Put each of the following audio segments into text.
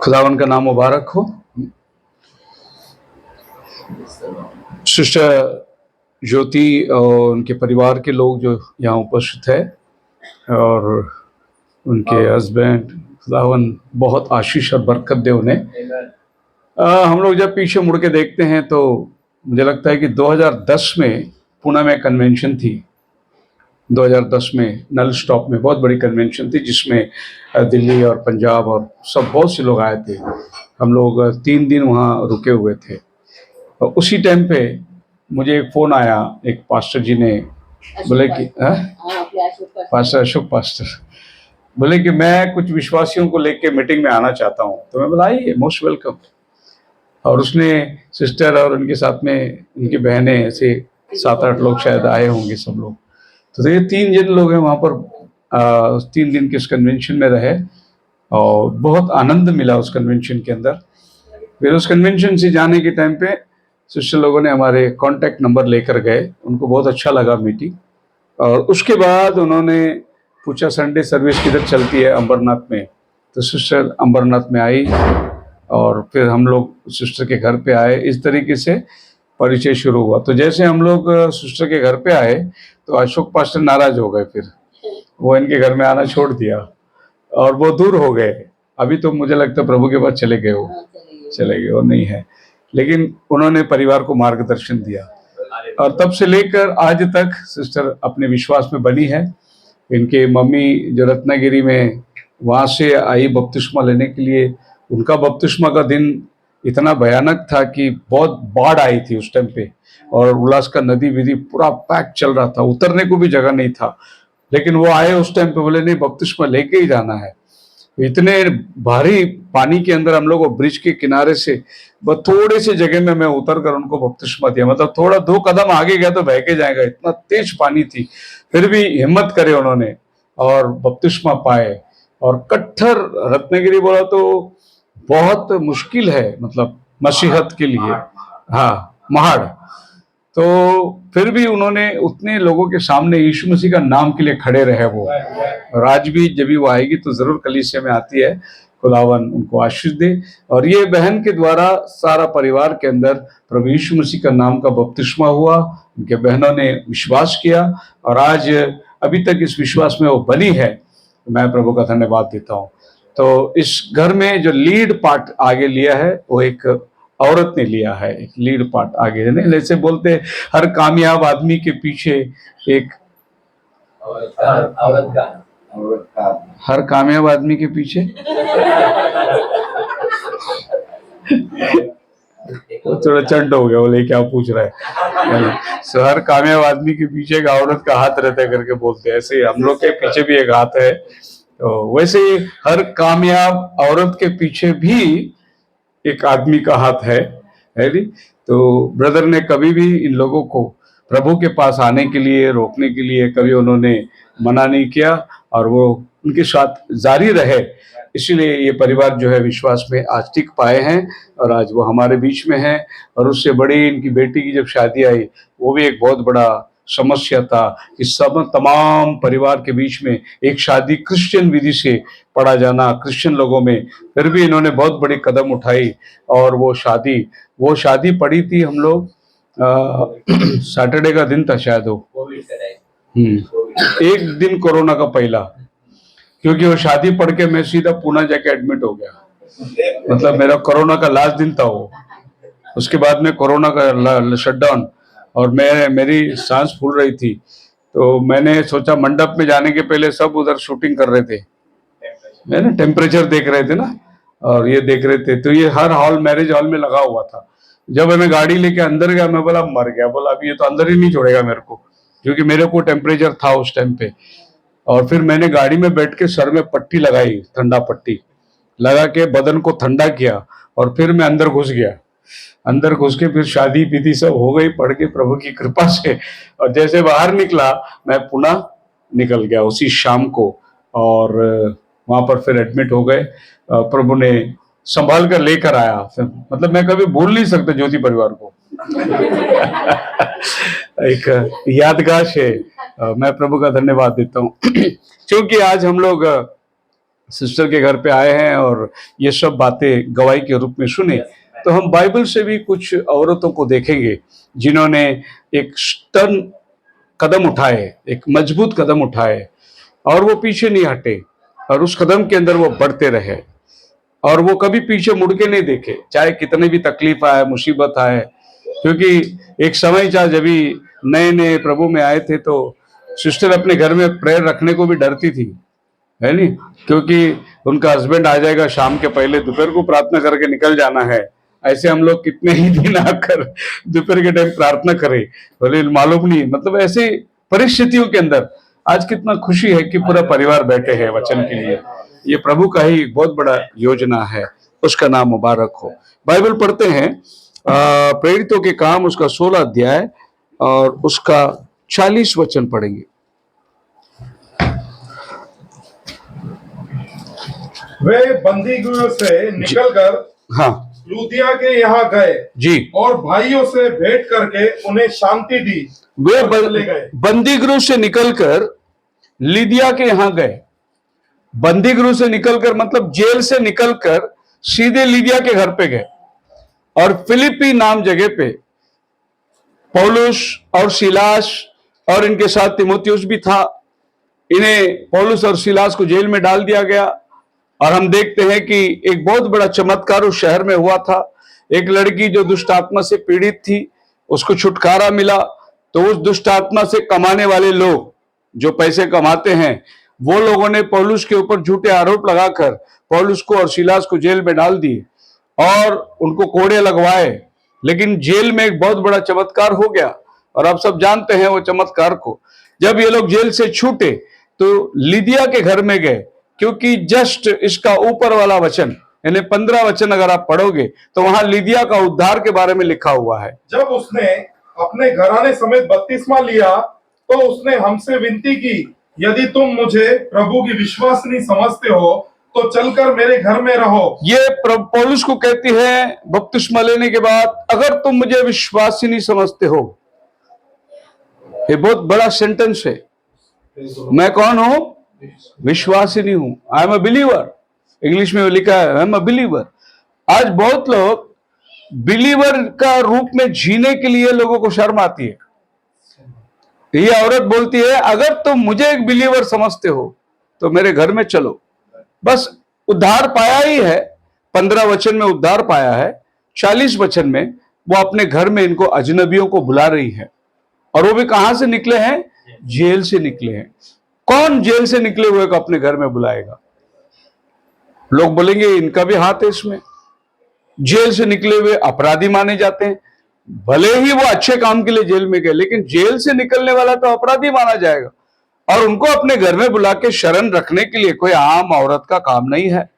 खुदावन का नाम मुबारक हो। सिस्टर ज्योति और उनके परिवार के लोग जो यहाँ उपस्थित है और उनके हस्बैंड, खुदावन बहुत आशीष और बरकत दे उन्हें। हम लोग जब पीछे मुड़ के देखते हैं तो मुझे लगता है कि 2010 में पुणे में कन्वेंशन थी। 2010 में नल स्टॉप में बहुत बड़ी कन्वेंशन थी जिसमें दिल्ली और पंजाब और सब बहुत से लोग आए थे। हम लोग 3 दिन वहाँ रुके हुए थे और उसी टाइम पे मुझे एक फ़ोन आया, एक पास्टर जी ने बोले कि पास्टर अशोक पास्टर बोले कि मैं कुछ विश्वासियों को लेके मीटिंग में आना चाहता हूँ। तो मैं बोला आइए, मोस्ट वेलकम। और उसने सिस्टर और उनके साथ में उनकी बहनें, ऐसे 7-8 लोग शायद आए होंगे सब लोग। तो ये 3 जन लोग हैं वहाँ पर 3 दिन के इस कन्वेंशन में रहे और बहुत आनंद मिला उस कन्वेंशन के अंदर। फिर उस कन्वेंशन से जाने के टाइम पे सिस्टर लोगों ने हमारे कांटेक्ट नंबर लेकर गए, उनको बहुत अच्छा लगा मीटिंग। और उसके बाद उन्होंने पूछा संडे सर्विस किधर चलती है, अंबरनाथ में। तो सिस्टर अंबरनाथ में आई और फिर हम लोग सिस्टर के घर पे आए। इस तरीके से परिचय शुरू हुआ। तो जैसे हम लोग सिस्टर के घर पे आए तो अशोक पास्टर नाराज हो गए, फिर वो इनके घर में आना छोड़ दिया और वो दूर हो गए। अभी तो मुझे लगता है प्रभु के पास चले गए, वो चले गए, वो नहीं है, लेकिन उन्होंने परिवार को मार्गदर्शन दिया और तब से लेकर आज तक सिस्टर अपने विश्वास में बनी है। इनके मम्मी जो रत्नागिरी में वहाँ से आई बपतिस्मा लेने के लिए, उनका बपतिस्मा का दिन इतना भयानक था कि बहुत बाढ़ आई थी उस टाइम पे और उल्लास का नदी विधि पूरा पैक चल रहा था, उतरने को भी जगह नहीं था। लेकिन वो आए उस टाइम पे, बोले नहीं बपतिस्मा लेके ही जाना है। इतने भारी पानी के अंदर हम लोग वो ब्रिज के किनारे से बस थोड़े से जगह में मैं उतर कर उनको बपतिस्मा दिया। मतलब थोड़ा 2 कदम आगे गया तो बह के जाएगा, इतना तेज पानी थी। फिर भी हिम्मत करे उन्होंने और बपतिस्मा पाए। और कट्टर रत्नागिरी बोला तो बहुत मुश्किल है, मतलब मसीहत के लिए, हाँ, महाड़। तो फिर भी उन्होंने उतने लोगों के सामने यीशु मसीह का नाम के लिए खड़े रहे वो। और आज भी जब भी वो आएगी तो जरूर कलीसिया में आती है। खुदावन उनको आशीष दे। और ये बहन के द्वारा सारा परिवार के अंदर प्रभु यीशु मसीह का नाम का बपतिस्मा हुआ, उनके बहनों ने विश्वास किया और आज अभी तक इस विश्वास में वो बनी है। मैं प्रभु का धन्यवाद देता हूँ। तो इस घर में जो लीड पार्ट आगे लिया है वो एक औरत ने लिया है, एक लीड पार्ट आगे। नहीं, जैसे बोलते हर कामयाब आदमी के पीछे एक हर कामयाब आदमी के पीछे वो थोड़ा चंट हो गया, बोले क्या पूछ रहा है। सो हर कामयाब आदमी के पीछे एक औरत का हाथ रहता है करके बोलते हैं, ऐसे ही हम लोग के पीछे भी एक हाथ है। तो वैसे ही हर कामयाब औरत के पीछे भी एक आदमी का हाथ है नहीं। तो ब्रदर ने कभी भी इन लोगों को प्रभु के पास आने के लिए, रोकने के लिए कभी उन्होंने मना नहीं किया और वो उनके साथ जारी रहे। इसीलिए ये परिवार जो है विश्वास में आज टिक पाए हैं और आज वो हमारे बीच में है। और उससे बड़ी इनकी बेटी की जब शादी आई वो भी एक बहुत बड़ा समस्या था कि सब तमाम परिवार के बीच में एक शादी क्रिश्चियन विधि से पढ़ा जाना, क्रिश्चियन लोगों में। फिर भी इन्होंने बहुत बड़ी कदम उठाई और वो शादी पड़ी थी। हम लोग सैटरडे का दिन था शायद वो, एक दिन कोरोना का पहला, क्योंकि वो शादी पढ़ के मैं सीधा पुणे जाके एडमिट हो गया। मतलब मेरा कोरोना का लास्ट दिन था वो। उसके बाद में कोरोना का शटडाउन और मेरी सांस फूल रही थी। तो मैंने सोचा मंडप में जाने के पहले सब उधर शूटिंग कर रहे थे, मैंने टेम्परेचर देख रहे थे ना और ये देख रहे थे। तो ये हर हॉल, मैरिज हॉल में लगा हुआ था। जब मैं गाड़ी लेके अंदर गया मैं बोला मर गया, बोला अभी ये तो अंदर ही नहीं छोड़ेगा मेरे को, क्योंकि मेरे को टेम्परेचर था उस टाइम पे। और फिर मैंने गाड़ी में बैठ के सर में पट्टी लगाई, ठंडा पट्टी लगा के बदन को ठंडा किया और फिर मैं अंदर घुस गया। अंदर घुस के फिर शादी विधि सब हो गई पढ़ के प्रभु की कृपा से। और जैसे बाहर निकला मैं पुणे निकल गया उसी शाम को और वहां पर फिर एडमिट हो गए। प्रभु ने संभाल कर लेकर आया। मतलब मैं कभी भूल नहीं सकता ज्योति परिवार को। एक यादगार है। मैं प्रभु का धन्यवाद देता हूँ क्योंकि आज हम लोग सिस्टर के घर पे आए हैं और ये सब बातें गवाही के रूप में सुने, तो हम बाइबल से भी कुछ औरतों को देखेंगे जिन्होंने एक स्टर्न कदम उठाए, एक मजबूत कदम उठाए, और वो पीछे नहीं हटे, और उस कदम के अंदर वो बढ़ते रहे, और वो कभी पीछे मुड़ के नहीं देखे, चाहे कितने भी तकलीफ आए, मुसीबत आए। क्योंकि एक समय था जब भी नए नए प्रभु में आए थे, तो सिस्टर अपने घर में प्रेयर रखने को भी डरती थी, है नहीं, क्योंकि उनका हस्बैंड आ जाएगा शाम के पहले, दोपहर को प्रार्थना करके निकल जाना है। ऐसे हम लोग कितने ही दिन आकर दोपहर के टाइम प्रार्थना करें, बोले मालूम नहीं, मतलब ऐसे परिस्थितियों के अंदर आज कितना खुशी है कि पूरा परिवार बैठे हैं वचन के लिए। ये प्रभु का ही बहुत बड़ा योजना है, उसका नाम मुबारक हो। बाइबल पढ़ते हैं प्रेरितों के काम उसका 16 अध्याय और उसका 40 वचन पढ़ेंगे। वे बंदीगृह से निकलकर हाँ लूदिया के यहाँ गए जी, और भाइयों से भेंट करके उन्हें शांति दी। वे चले गए। बंदीगृह से निकलकर लीदिया के यहाँ गए। बंदीगृह से निकलकर मतलब जेल से निकलकर सीधे लीदिया के घर पे गए, और फिलिपी नाम जगह पे पौलुस और सिलास और इनके साथ तीमुथियुस भी था। इन्हें पौलुस और सिलास को जेल में डाल दिया गया, और हम देखते हैं कि एक बहुत बड़ा चमत्कार उस शहर में हुआ था। एक लड़की जो दुष्ट आत्मा से पीड़ित थी, उसको छुटकारा मिला। तो उस दुष्ट आत्मा से कमाने वाले लोग जो पैसे कमाते हैं, वो लोगों ने पौलुस के ऊपर झूठे आरोप लगाकर पौलुस को और सिलास को जेल में डाल दिए और उनको कोड़े लगवाए। लेकिन जेल में एक बहुत बड़ा चमत्कार हो गया, और आप सब जानते हैं वो चमत्कार को। जब ये लोग जेल से छूटे तो लीदिया के घर में गए, क्योंकि जस्ट इसका ऊपर वाला वचन यानी 15 वचन अगर आप पढ़ोगे तो वहां लीदिया का उद्धार के बारे में लिखा हुआ है। जब उसने अपने घराने समेत बपतिस्मा लिया तो उसने हमसे विनती की, यदि तुम मुझे प्रभु की विश्वासिनी समझते हो तो चलकर मेरे घर में रहो। ये पौलुस को कहती है बपतिस्मा लेने के बाद, अगर तुम मुझे विश्वासिनी समझते हो। ये बहुत बड़ा सेंटेंस है। मैं कौन हूं? विश्वासिनी हूं। I am a believer. English में लिखा है आई एम अ बिलीवर। आज बहुत लोग बिलीवर का रूप में जीने के लिए लोगों को शर्म आती है। ये औरत बोलती है अगर तुम मुझे एक बिलीवर समझते हो तो मेरे घर में चलो। बस उद्धार पाया ही है, 15 वचन में उद्धार पाया है, 40 वचन में वो अपने घर में इनको अजनबियों को बुला रही है। और वो भी कहां से निकले हैं? जेल से निकले हैं। कौन जेल से निकले हुए को अपने घर में बुलाएगा? लोग बोलेंगे इनका भी हाथ है इसमें। जेल से निकले हुए अपराधी माने जाते हैं, भले ही वो अच्छे काम के लिए जेल में गए, लेकिन जेल से निकलने वाला तो अपराधी माना जाएगा। और उनको अपने घर में बुला के शरण रखने के लिए कोई आम औरत का काम नहीं है।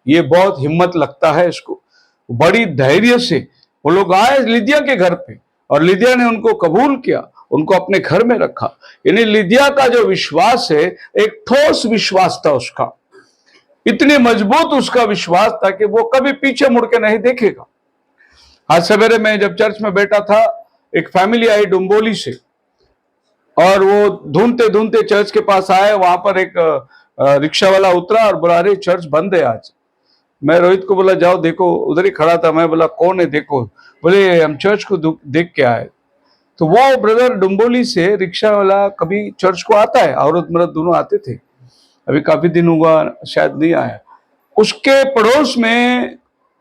ये बहुत हिम्मत लगता है इसको। बड़ी धैर्य से वो लोग आए लिदिया के घर पे, और लिदिया ने उनको कबूल किया, उनको अपने घर में रखा। यानी लिदिया का जो विश्वास है एक ठोस विश्वास था उसका, इतनी मजबूत उसका विश्वास था कि वो कभी पीछे मुड़ के नहीं देखेगा। आज सवेरे में जब चर्च में बैठा था, एक फैमिली आई डुम्बोली से, और वो ढूंढते ढूंढते चर्च के पास आए। वहां पर एक रिक्शा वाला उतरा और बोला अरे चर्च बंद है आज। मैं रोहित को बोला जाओ देखो, उधर ही खड़ा था। मैं बोला कौन है देखो। बोले हम चर्च को देख के आए। तो वो ब्रदर डुम्बोली से रिक्शा वाला कभी चर्च को आता है, औरत मर्द दोनों आते थे। अभी काफी दिन हुआ शायद नहीं आया। उसके पड़ोस में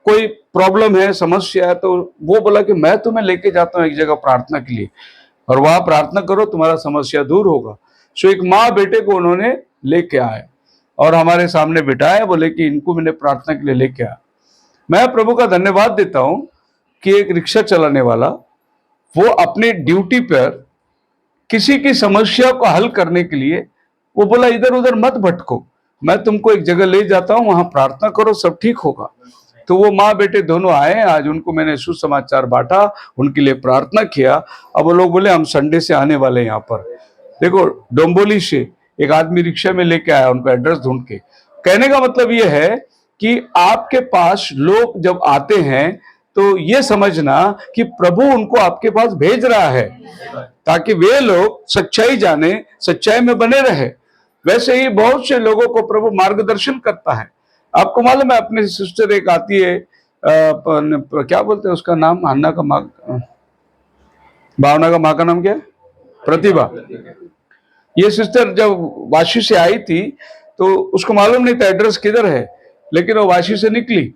कोई प्रॉब्लम है, समस्या है, तो वो बोला कि मैं तुम्हें लेके जाता हूँ एक जगह प्रार्थना के लिए, और वहां प्रार्थना करो तुम्हारा समस्या दूर होगा। सो एक माँ बेटे को उन्होंने लेके आए और हमारे सामने बिठाए, बोले कि इनको मैंने प्रार्थना के लिए लेके आया। मैं प्रभु का धन्यवाद देता हूं कि एक रिक्शा चलाने वाला वो अपने ड्यूटी पर किसी की समस्या को हल करने के लिए वो बोला इधर उधर मत भटको, मैं तुमको एक जगह ले जाता हूं, वहां प्रार्थना करो सब ठीक होगा। तो वो माँ बेटे दोनों आए, आज उनको मैंने सुसमाचार बांटा, उनके लिए प्रार्थना किया। अब वो लोग बोले हम संडे से आने वाले हैं यहाँ पर। देखो डोंबोली से एक आदमी रिक्शा में लेके आया उनको एड्रेस ढूंढ के। कहने का मतलब ये है कि आपके पास लोग जब आते हैं तो ये समझना कि प्रभु उनको आपके पास भेज रहा है ताकि वे लोग सच्चाई जाने, सच्चाई में बने रहे। वैसे ही बहुत से लोगों को प्रभु मार्गदर्शन करता है। आपको मालूम है, अपनी सिस्टर एक आती है, क्या बोलते हैं उसका नाम, अन्ना का माँ, भावना का माँ का नाम क्या है, प्रतिभा। ये सिस्टर जब वाशी से आई थी तो उसको मालूम नहीं था एड्रेस किधर है, लेकिन वो वाशी से निकली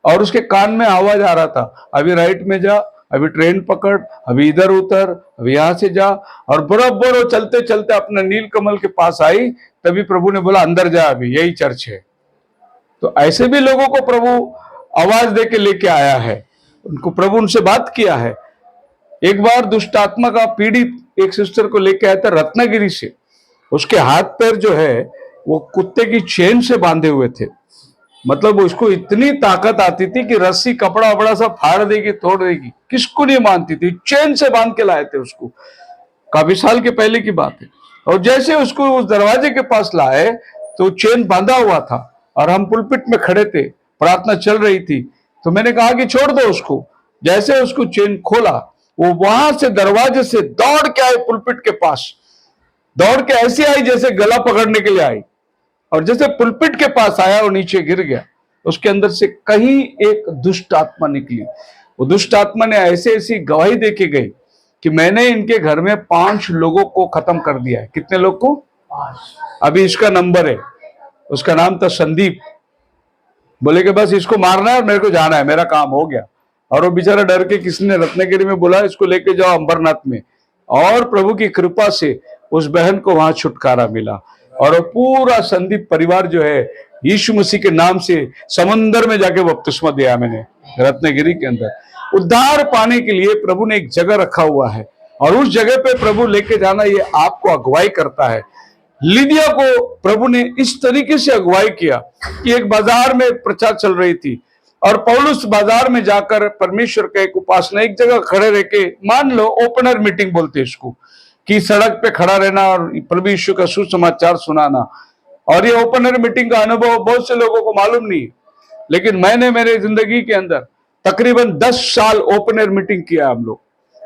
और उसके कान में आवाज आ रहा था, अभी राइट में जा, अभी ट्रेन पकड़, अभी इधर उतर, अभी यहां से जा। और बराबर वो चलते चलते अपना नीलकमल के पास आई, तभी प्रभु ने बोला अंदर जा, अभी यही चर्च है। तो ऐसे भी लोगों को प्रभु आवाज दे के लेके आया है, उनको प्रभु उनसे बात किया है। एक बार दुष्ट आत्मा का पीड़ित एक सिस्टर को लेके आया था रत्नागिरी से। उसके हाथ पैर जो है वो कुत्ते की चेन से बांधे हुए थे, मतलब उसको इतनी ताकत आती थी कि रस्सी कपड़ा वपड़ा सब फाड़ देगी, तोड़ देगी, किसको नहीं मानती थी। चेन से बांध के लाए थे उसको, काफी साल के पहले की बात है। और जैसे उसको उस दरवाजे के पास लाए तो चेन बांधा हुआ था और हम पुलपिट में खड़े थे, प्रार्थना चल रही थी, तो मैंने कहा कि छोड़ दो उसको। जैसे उसको चेन खोला, वो वहां से दरवाजे से दौड़ के आए पुलपिट के पास, दौड़ के ऐसे आई जैसे गला पकड़ने के लिए आई, और जैसे पुलपिट के पास आया वो नीचे गिर गया। उसके अंदर से कहीं एक दुष्ट आत्मा निकली। वो दुष्ट आत्मा ने ऐसे ऐसी गवाही दे के गई कि मैंने इनके घर में 5 लोगों को खत्म कर दिया है। कितने लोग को? 5। अभी इसका नंबर है, उसका नाम था संदीप। बोले कि बस इसको मारना है और मेरे को जाना है, मेरा काम हो गया। और वो बेचारा डर के किसी ने रत्नागिरी में बोला इसको लेके जाओ अंबरनाथ में, और प्रभु की कृपा से उस बहन को वहां छुटकारा मिला। और वो पूरा संदीप परिवार जो है यीशु मसीह के नाम से समंदर में जाके बपतिस्मा दिया मैंने रत्नागिरी के अंदर। उद्धार पाने के लिए प्रभु ने एक जगह रखा हुआ है, और उस जगह पे प्रभु लेके जाना, ये आपको अगुवाई करता है। लिदिया को प्रभु ने इस तरीके से अगुवाई किया कि एक बाजार में प्रचार चल रही थी, और पौलुस बाजार में जाकर परमेश्वर का एक उपासना एक जगह खड़े रह के, मान लो ओपनर मीटिंग बोलते हैं इसको, कि सड़क पे खड़ा रहना और प्रभु यीशु का सुसमाचार सुनाना। और ये ओपनर मीटिंग का अनुभव बहुत से लोगों को मालूम नहीं, लेकिन मैंने मेरे जिंदगी के अंदर तकरीबन 10 साल ओपनर मीटिंग किया हम लोग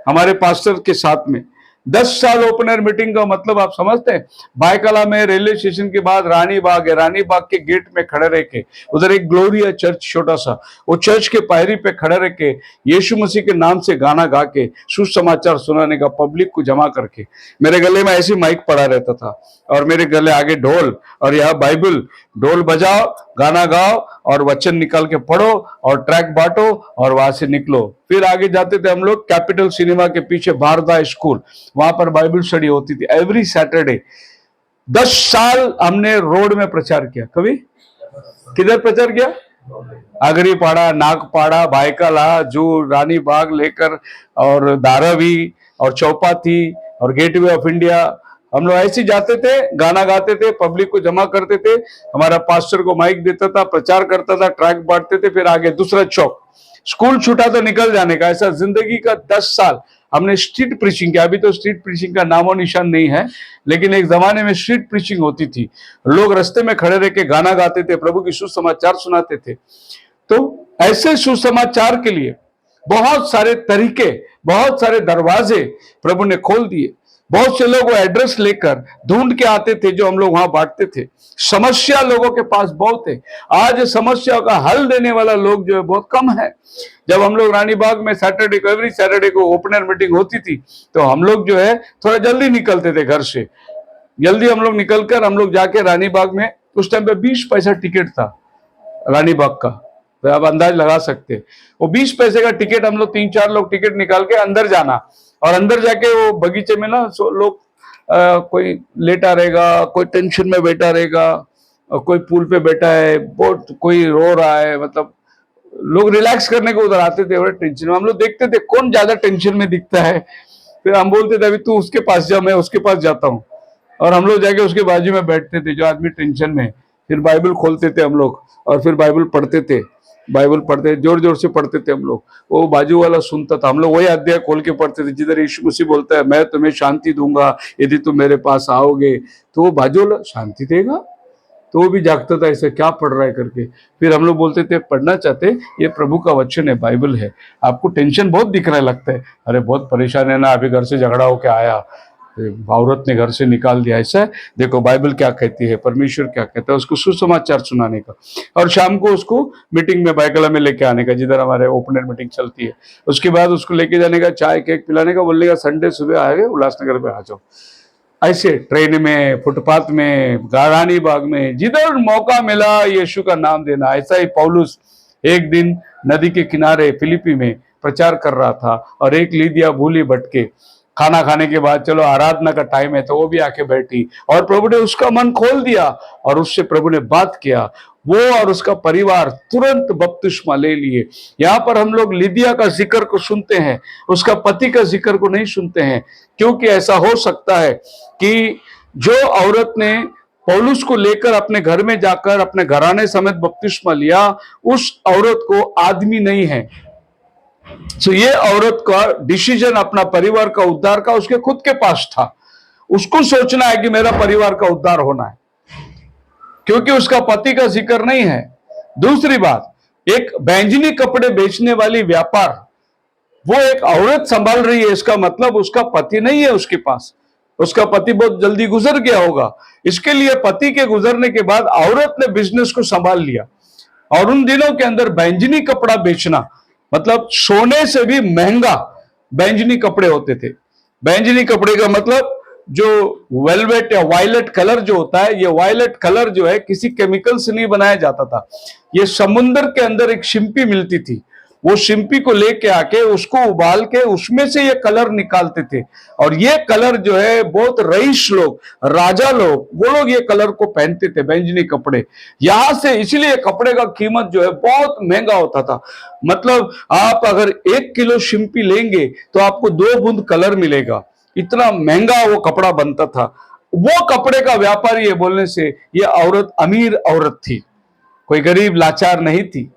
हमारे पास्टर के साथ में। 10 साल ओपनर मीटिंग का मतलब आप समझते हैं? बायकला में रेलवे स्टेशन के बाद रानी बाग है, रानी बाग के गेट में खड़े रह के, उधर एक ग्लोरिया चर्च छोटा सा, वो चर्च के पायरी पे खड़े रह के यीशु मसीह के नाम से गाना गा के सुसमाचार सुनाने का, पब्लिक को जमा करके। मेरे गले में ऐसी माइक पड़ा रहता था और मेरे गले आगे ढोल, और यह बाइबल, ढोल बजाओ, गाना गाओ और वचन निकाल के पढ़ो और ट्रैक बांटो और वहां से निकलो। फिर आगे जाते थे हम लोग कैपिटल सिनेमा के पीछे भारदा स्कूल, वहां पर बाइबल स्टडी होती थी एवरी सैटरडे। 10 साल हमने रोड में प्रचार किया। कभी किधर प्रचार किया? आगरीपाड़ा, नागपाड़ा, बायकला, जो रानी बाग लेकर और धारावी और चौपाती और गेटवे ऑफ इंडिया, हम लोग ऐसे जाते थे, गाना गाते थे, पब्लिक को जमा करते थे, हमारा पास्टर को माइक देता था, प्रचार करता था, ट्रैक बांटते थे, फिर आगे दूसरा चौक, स्कूल छूटा तो निकल जाने का। ऐसा जिंदगी का 10 साल हमने स्ट्रीट प्रीचिंग किया। अभी तो स्ट्रीट प्रीचिंग का नामो निशान नहीं है, लेकिन एक जमाने में स्ट्रीट प्रीचिंग होती थी। लोग रास्ते में खड़े रह के गाना गाते थे, प्रभु की सुसमाचार सुनाते थे। तो ऐसे सुसमाचार के लिए बहुत सारे तरीके, बहुत सारे दरवाजे प्रभु ने खोल दिए। बहुत से लोग वो एड्रेस लेकर ढूंढ के आते थे जो हम लोग वहां बांटते थे। समस्या लोगों के पास बहुत है, आज समस्या का हल देने वाला लोग जो है बहुत कम है। जब हम लोग रानी बाग में सैटरडे को, एवरी सैटरडे को ओपनर मीटिंग होती थी, तो हम लोग जो है थोड़ा जल्दी निकलते थे घर से। जल्दी हम लोग निकलकर हम लोग जाके रानी बाग में, उस टाइम पे 20 पैसा टिकट था रानी बाग का, तो आप अंदाज लगा सकते। वो 20 पैसे का टिकट, हम लोग 3-4 लोग टिकट निकाल के अंदर जाना, और अंदर जाके वो बगीचे में ना लोग कोई लेटा रहेगा, कोई टेंशन में बैठा रहेगा, कोई पूल पे बैठा है, बहुत कोई रो रहा है, मतलब लोग रिलैक्स करने को उधर आते थे। बड़े टेंशन में हम लोग देखते थे कौन ज्यादा टेंशन में दिखता है, फिर हम बोलते थे अभी तू उसके पास जा, मैं उसके पास जाता हूँ, और हम लोग जाके उसके बाजू में बैठते थे जो आदमी टेंशन में। फिर बाइबल खोलते थे हम लोग और फिर बाइबल पढ़ते थे, बाइबल पढ़ते, जोर जोर से पढ़ते थे हम लोग। वो बाजू वाला सुनता था, हम लोग वही अध्याय खोल के पढ़ते थे जिधर यीशु मसीह बोलता है मैं तुम्हें शांति दूंगा यदि तुम मेरे पास आओगे। तो वो बाजू वाला शांति देगा, तो वो भी जागता था ऐसे क्या पढ़ रहा है करके। फिर हम लोग बोलते थे पढ़ना चाहते, ये प्रभु का वचन है, बाइबल है। आपको टेंशन बहुत दिख रहा है लगता है, अरे बहुत परेशान है ना, अभी घर से झगड़ा होके आया, औरत ने घर से निकाल दिया, ऐसा है, देखो बाइबल क्या कहती है, परमेश्वर क्या कहता है, उसको सुसमाचार सुनाने का, और शाम को उसको मीटिंग में बाइकला में लेके आने का, जिधर हमारे ओपनर मीटिंग चलती है, उसके बाद उसको लेके जाने का, चाय केक पिलाने का, बोलने का संडे सुबह आएगा उल्लासनगर पे आ जाओ। ऐसे ट्रेन में, फुटपाथ में, रानी बाग में, जिधर मौका मिला यीशु का नाम देना। ऐसा ही पौलुस एक दिन नदी के किनारे फिलिपी में प्रचार कर रहा था, और एक लीदिया भूली भटके, खाना खाने के बाद चलो आराधना का टाइम है तो वो भी आके बैठी, और प्रभु ने उसका मन खोल दिया, और उससे प्रभु ने बात किया। वो और उसका परिवार तुरंत बपतिस्मा ले लिए। यहाँ पर हम लोग लिदिया का जिक्र को सुनते हैं, उसका पति का जिक्र को नहीं सुनते हैं, क्योंकि ऐसा हो सकता है कि जो औरत ने पौलुस को लेकर अपने घर में जाकर अपने घराने समेत बपतिस्मा लिया, उस औरत को आदमी नहीं है। तो ये औरत का डिसीजन अपना परिवार का उद्धार का उसके खुद के पास था। उसको सोचना है कि मेरा परिवार का उद्धार होना है, क्योंकि उसका पति का जिक्र नहीं है। दूसरी बात, एक बैंजनी कपड़े बेचने वाली व्यापार वो एक औरत संभाल रही है, इसका मतलब उसका पति नहीं है उसके पास, उसका पति बहुत जल्दी गुजर गया होगा। इसके लिए पति के गुजरने के बाद औरत ने बिजनेस को संभाल लिया, और उन दिनों के अंदर बैंजनी कपड़ा बेचना मतलब सोने से भी महंगा बैंजनी कपड़े होते थे। बैंजनी कपड़े का मतलब जो वेलवेट या वायलेट कलर जो होता है, ये वायलेट कलर जो है किसी केमिकल से नहीं बनाया जाता था। ये समुद्र के अंदर एक शिंपी मिलती थी, वो शिंपी को लेके आके उसको उबाल के उसमें से ये कलर निकालते थे, और ये कलर जो है बहुत रईस लोग, राजा लोग, वो लोग ये कलर को पहनते थे, बैंजनी कपड़े। यहां से इसलिए कपड़े का कीमत जो है बहुत महंगा होता था। मतलब आप अगर 1 किलो शिंपी लेंगे तो आपको 2 बूंद कलर मिलेगा, इतना महंगा वो कपड़ा बनता था। वो कपड़े का व्यापारी है बोलने से ये औरत अमीर औरत थी, कोई गरीब लाचार नहीं थी,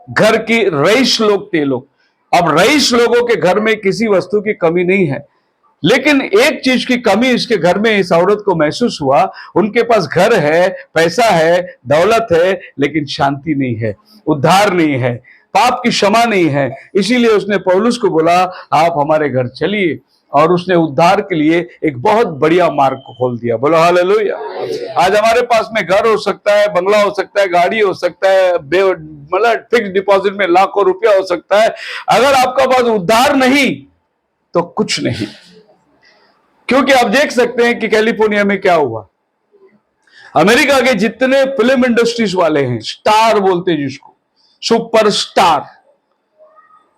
घर की रईस लोग थे लोग। अब रईस लोगों के घर में किसी वस्तु की कमी नहीं है, लेकिन एक चीज की कमी इसके घर में इस औरत को महसूस हुआ। उनके पास घर है, पैसा है, दौलत है, लेकिन शांति नहीं है, उद्धार नहीं है, पाप की क्षमा नहीं है। इसीलिए उसने पौलुस को बोला आप हमारे घर चलिए, और उसने उद्धार के लिए एक बहुत बढ़िया मार्ग को खोल दिया। बोलो हालेलुया। आज हमारे पास में घर हो सकता है, बंगला हो सकता है, गाड़ी हो सकता है, मतलब फिक्स डिपॉजिट में लाखों रुपया हो सकता है, अगर आपका पास उद्धार नहीं तो कुछ नहीं। क्योंकि आप देख सकते हैं कि कैलिफोर्निया में क्या हुआ। अमेरिका के जितने फिल्म इंडस्ट्रीज वाले हैं, स्टार बोलते हैं जिसको, सुपर स्टार,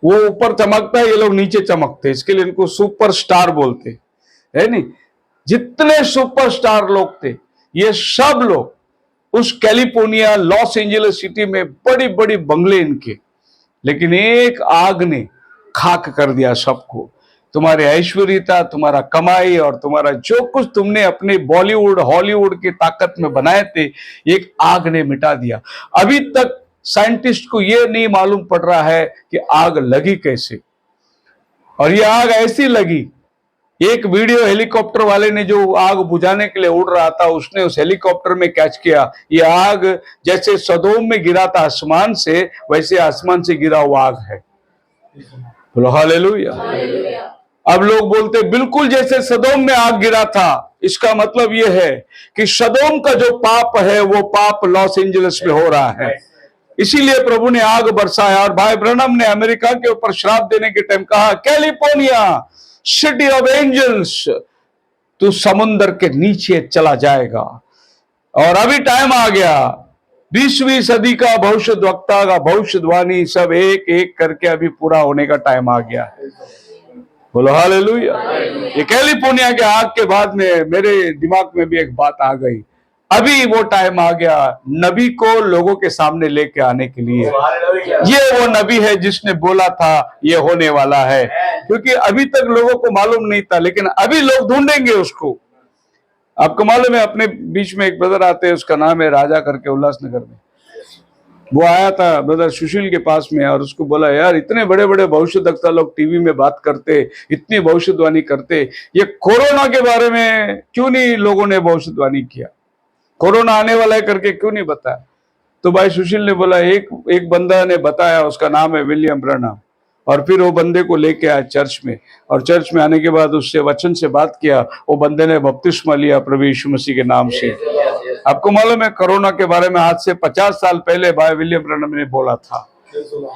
वो ऊपर चमकता है, ये लोग नीचे चमकते हैं, इसके लिए इनको सुपर स्टार बोलते है नहीं। जितने सुपर स्टार लोग थे, ये सब लोग उस कैलिफोर्निया लॉस एंजलिस सिटी में बड़ी बड़ी बंगले इनके, लेकिन एक आग ने खाक कर दिया सबको। तुम्हारे ऐश्वर्यता, तुम्हारा कमाई और तुम्हारा जो कुछ तुमने अपने बॉलीवुड हॉलीवुड की ताकत में बनाए थे, एक आग ने मिटा दिया। अभी तक साइंटिस्ट को यह नहीं मालूम पड़ रहा है कि आग लगी कैसे, और ये आग ऐसी लगी। एक वीडियो हेलीकॉप्टर वाले ने जो आग बुझाने के लिए उड़ रहा था, उसने उस हेलीकॉप्टर में कैच किया, ये आग जैसे सदोम में गिरा था आसमान से, वैसे आसमान से गिरा हुआ आग है। बोलो हालेलुया। अब लोग बोलते बिल्कुल जैसे सदोम में आग गिरा था, इसका मतलब यह है कि सदोम का जो पाप है वो पाप लॉस एंजलिस में हो रहा है। इसीलिए प्रभु ने आग बरसाया, और भाई ब्रनम ने अमेरिका के ऊपर श्राप देने के टाइम कहा, कैलिफोर्निया सिटी ऑफ एंजल्स, तू समुद्र के नीचे चला जाएगा। और अभी टाइम आ गया, 20वीं सदी का भविष्यद्वक्ता का भविष्यवाणी सब एक एक करके अभी पूरा होने का टाइम आ गया है। बोलो हालेलुया। ये कैलिफोर्निया के आग के बाद में मेरे दिमाग में भी एक बात आ गई, अभी वो टाइम आ गया नबी को लोगों के सामने लेके आने के लिए। ये वो नबी है जिसने बोला था ये होने वाला है, क्योंकि अभी तक लोगों को मालूम नहीं था, लेकिन अभी लोग ढूंढेंगे उसको। आपको मालूम है, अपने बीच में एक ब्रदर आते हैं, उसका नाम है राजा करके, उल्लासनगर में। वो आया था ब्रदर सुशील के पास में, और उसको बोला यार इतने बड़े बड़े भविष्यद्वक्ता लोग टीवी में बात करते, इतनी भविष्यवाणी करते, ये कोरोना के बारे में क्यों नहीं लोगों ने भविष्यवाणी किया, कोरोना आने वाला है करके क्यों नहीं बताया। तो भाई सुशील ने बोला एक बंदा ने बताया, उसका नाम है विलियम ब्रनम, और फिर वो बंदे को लेके आया चर्च में, और चर्च में आने के बाद उससे वचन से बात किया। वो बंदे ने बपतिस्मा लिया प्रभु यीशु मसीह के नाम से। आपको मालूम है कोरोना के बारे में आज से 50 साल पहले भाई विलियम ब्रैनम ने बोला था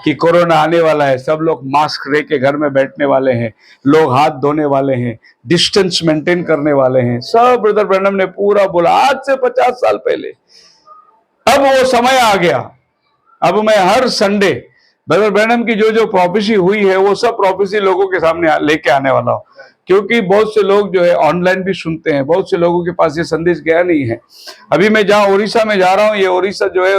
कि कोरोना आने वाला है, सब लोग मास्क रह के घर में बैठने वाले हैं, लोग हाथ धोने वाले हैं, डिस्टेंस मेंटेन करने वाले हैं, सब ब्रदर ब्रैनम ने पूरा बोला आज से 50 साल पहले। अब वो समय आ गया। अब मैं हर संडे ब्रदर ब्रैनम की जो जो प्रोफेसी हुई है वो सब प्रोफेसी लोगों के सामने लेके आने वाला हूं, क्योंकि बहुत से लोग जो है ऑनलाइन भी सुनते हैं, बहुत से लोगों के पास ये संदेश गया नहीं है। अभी मैं जहां उड़ीसा में जा रहा हूं, ये उड़ीसा जो है,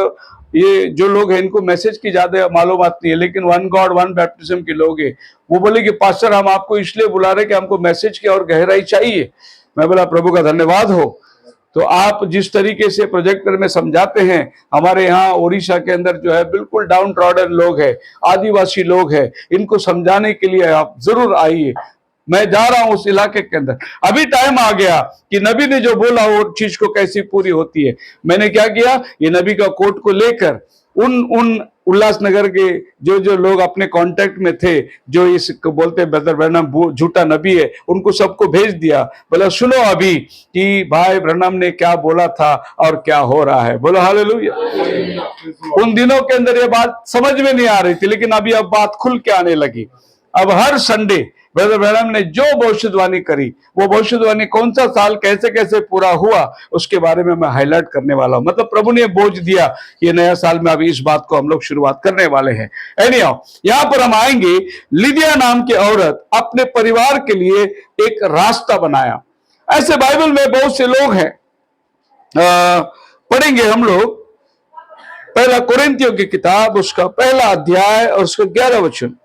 ये जो लोग हैं इनको मैसेज की ज्यादा मालूमात नहीं है, लेकिन वन गॉड वन बैप्टिज्म के लोग हैं। वो बोले कि पास्टर हम आपको इसलिए बुला रहे कि हमको मैसेज की और गहराई चाहिए। मैं बोला प्रभु का धन्यवाद हो। तो आप जिस तरीके से प्रोजेक्टर में समझाते हैं, हमारे यहाँ उड़ीसा के अंदर जो है बिल्कुल डाउन ट्रॉडन लोग हैं, आदिवासी लोग हैं, इनको समझाने के लिए आप जरूर आइए। मैं जा रहा हूं उस इलाके के अंदर। अभी टाइम आ गया कि नबी ने जो बोला वो चीज को कैसी पूरी होती है। मैंने क्या किया, ये नबी का कोट को लेकर उन उल्लासनगर के जो जो लोग अपने कांटेक्ट में थे, जो इसको बोलते ब्रदर ब्रैनम झूठा नबी है, उनको सबको भेज दिया। बोला सुनो अभी कि भाई ब्रैनम ने क्या बोला था और क्या हो रहा है। बोलो हालेलुया। उन दिनों के अंदर ये बात समझ में नहीं आ रही थी, लेकिन अभी अब बात खुल के आने लगी। अब हर संडे ब्रदर ब्रैनम ने जो भविष्यवाणी करी, वो भविष्यवाणी कौन सा साल कैसे कैसे पूरा हुआ, उसके बारे में मैं हाईलाइट करने वाला हूं। मतलब प्रभु ने बोझ दिया, ये नया साल में अभी इस बात को हम लोग शुरुआत करने वाले हैं। एनीहाउ, यहां पर हम आएंगे, लिदिया नाम की औरत अपने परिवार के लिए एक रास्ता बनाया। ऐसे बाइबल में बहुत से लोग हैं। पढ़ेंगे हम लोग पहला कुरिन्थियों की किताब, उसका पहला अध्याय और उसका 11 वचन।